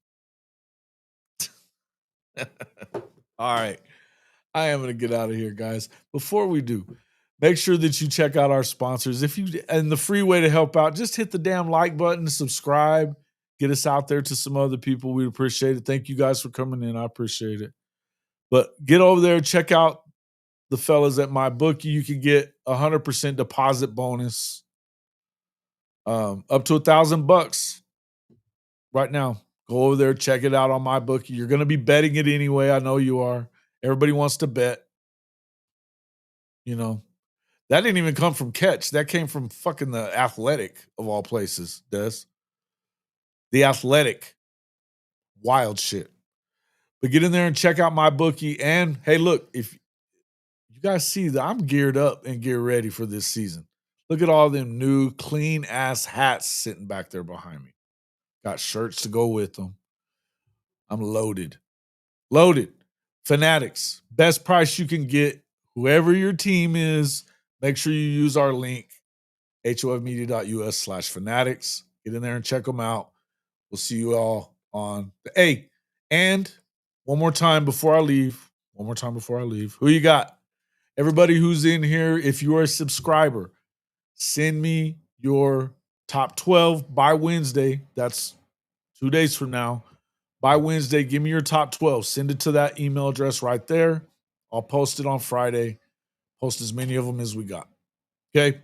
All right. I am going to get out of here, guys. Before we do, make sure that you check out our sponsors. And the free way to help out, just hit the damn like button, subscribe, get us out there to some other people. We'd appreciate it. Thank you guys for coming in. I appreciate it. But get over there, check out the fellas at MyBookie. You can get 100% deposit bonus, up to $1,000 right now. Go over there, check it out on MyBookie. You're going to be betting it anyway. I know you are. Everybody wants to bet. You know, that didn't even come from Catch. That came from fucking the Athletic of all places, Des. The Athletic. Wild shit. But get in there and check out MyBookie. And hey, look, if you guys see that I'm geared up and gear ready for this season. Look at all them new clean ass hats sitting back there behind me. Got shirts to go with them. I'm loaded. Loaded. Fanatics. Best price you can get. Whoever your team is, make sure you use our link, hofmedia.us/fanatics. Get in there and check them out. We'll see you all on the. Hey, and one more time before I leave. Who you got? Everybody who's in here, if you are a subscriber, send me your top 12 by Wednesday. That's 2 days from now. By Wednesday, give me your top 12. Send it to that email address right there. I'll post it on Friday. Post as many of them as we got. Okay?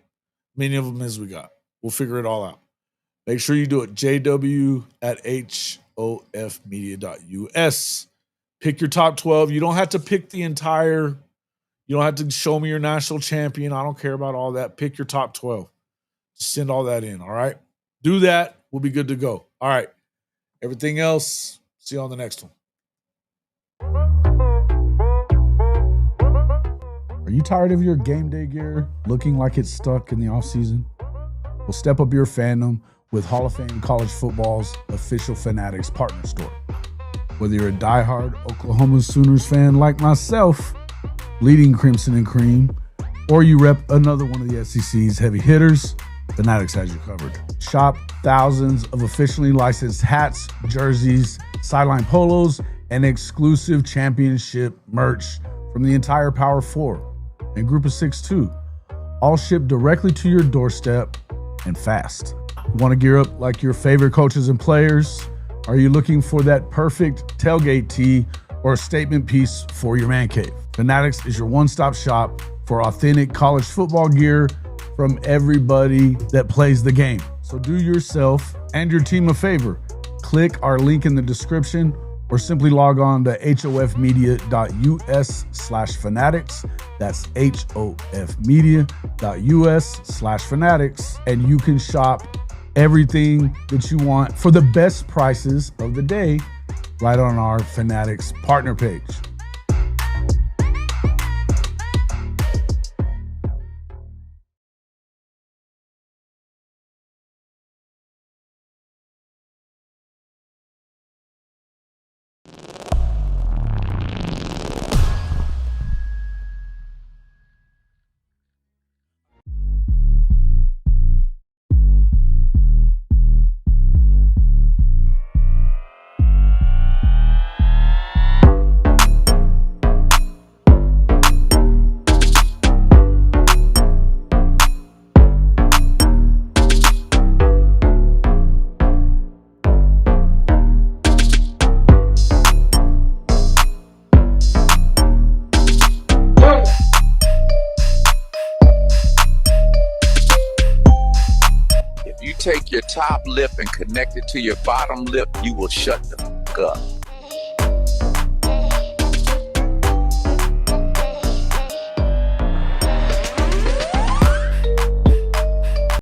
Many of them as we got. We'll figure it all out. Make sure you do it. jw@hofmedia.us. Pick your top 12. You don't have to pick the entire. You don't have to show me your national champion. I don't care about all that. Pick your top 12. Send all that in, all right? Do that. We'll be good to go. All right. Everything else, see you on the next one. Are you tired of your game day gear looking like it's stuck in the offseason? Well, step up your fandom with Hall of Fame College Football's official Fanatics partner store. Whether you're a diehard Oklahoma Sooners fan like myself, bleeding crimson and cream, or you rep another one of the SEC's heavy hitters, Fanatics has you covered. Shop thousands of officially licensed hats, jerseys, sideline polos, and exclusive championship merch from the entire Power 4 and Group of 6 too. All shipped directly to your doorstep and fast. Want to gear up like your favorite coaches and players? Are you looking for that perfect tailgate tee or a statement piece for your man cave? Fanatics is your one-stop shop for authentic college football gear from everybody that plays the game. So do yourself and your team a favor. Click our link in the description or simply log on to hofmedia.us/fanatics. That's hofmedia.us/fanatics. And you can shop everything that you want for the best prices of the day right on our Fanatics partner page. Take your top lip and connect it to your bottom lip, you will shut the fuck up.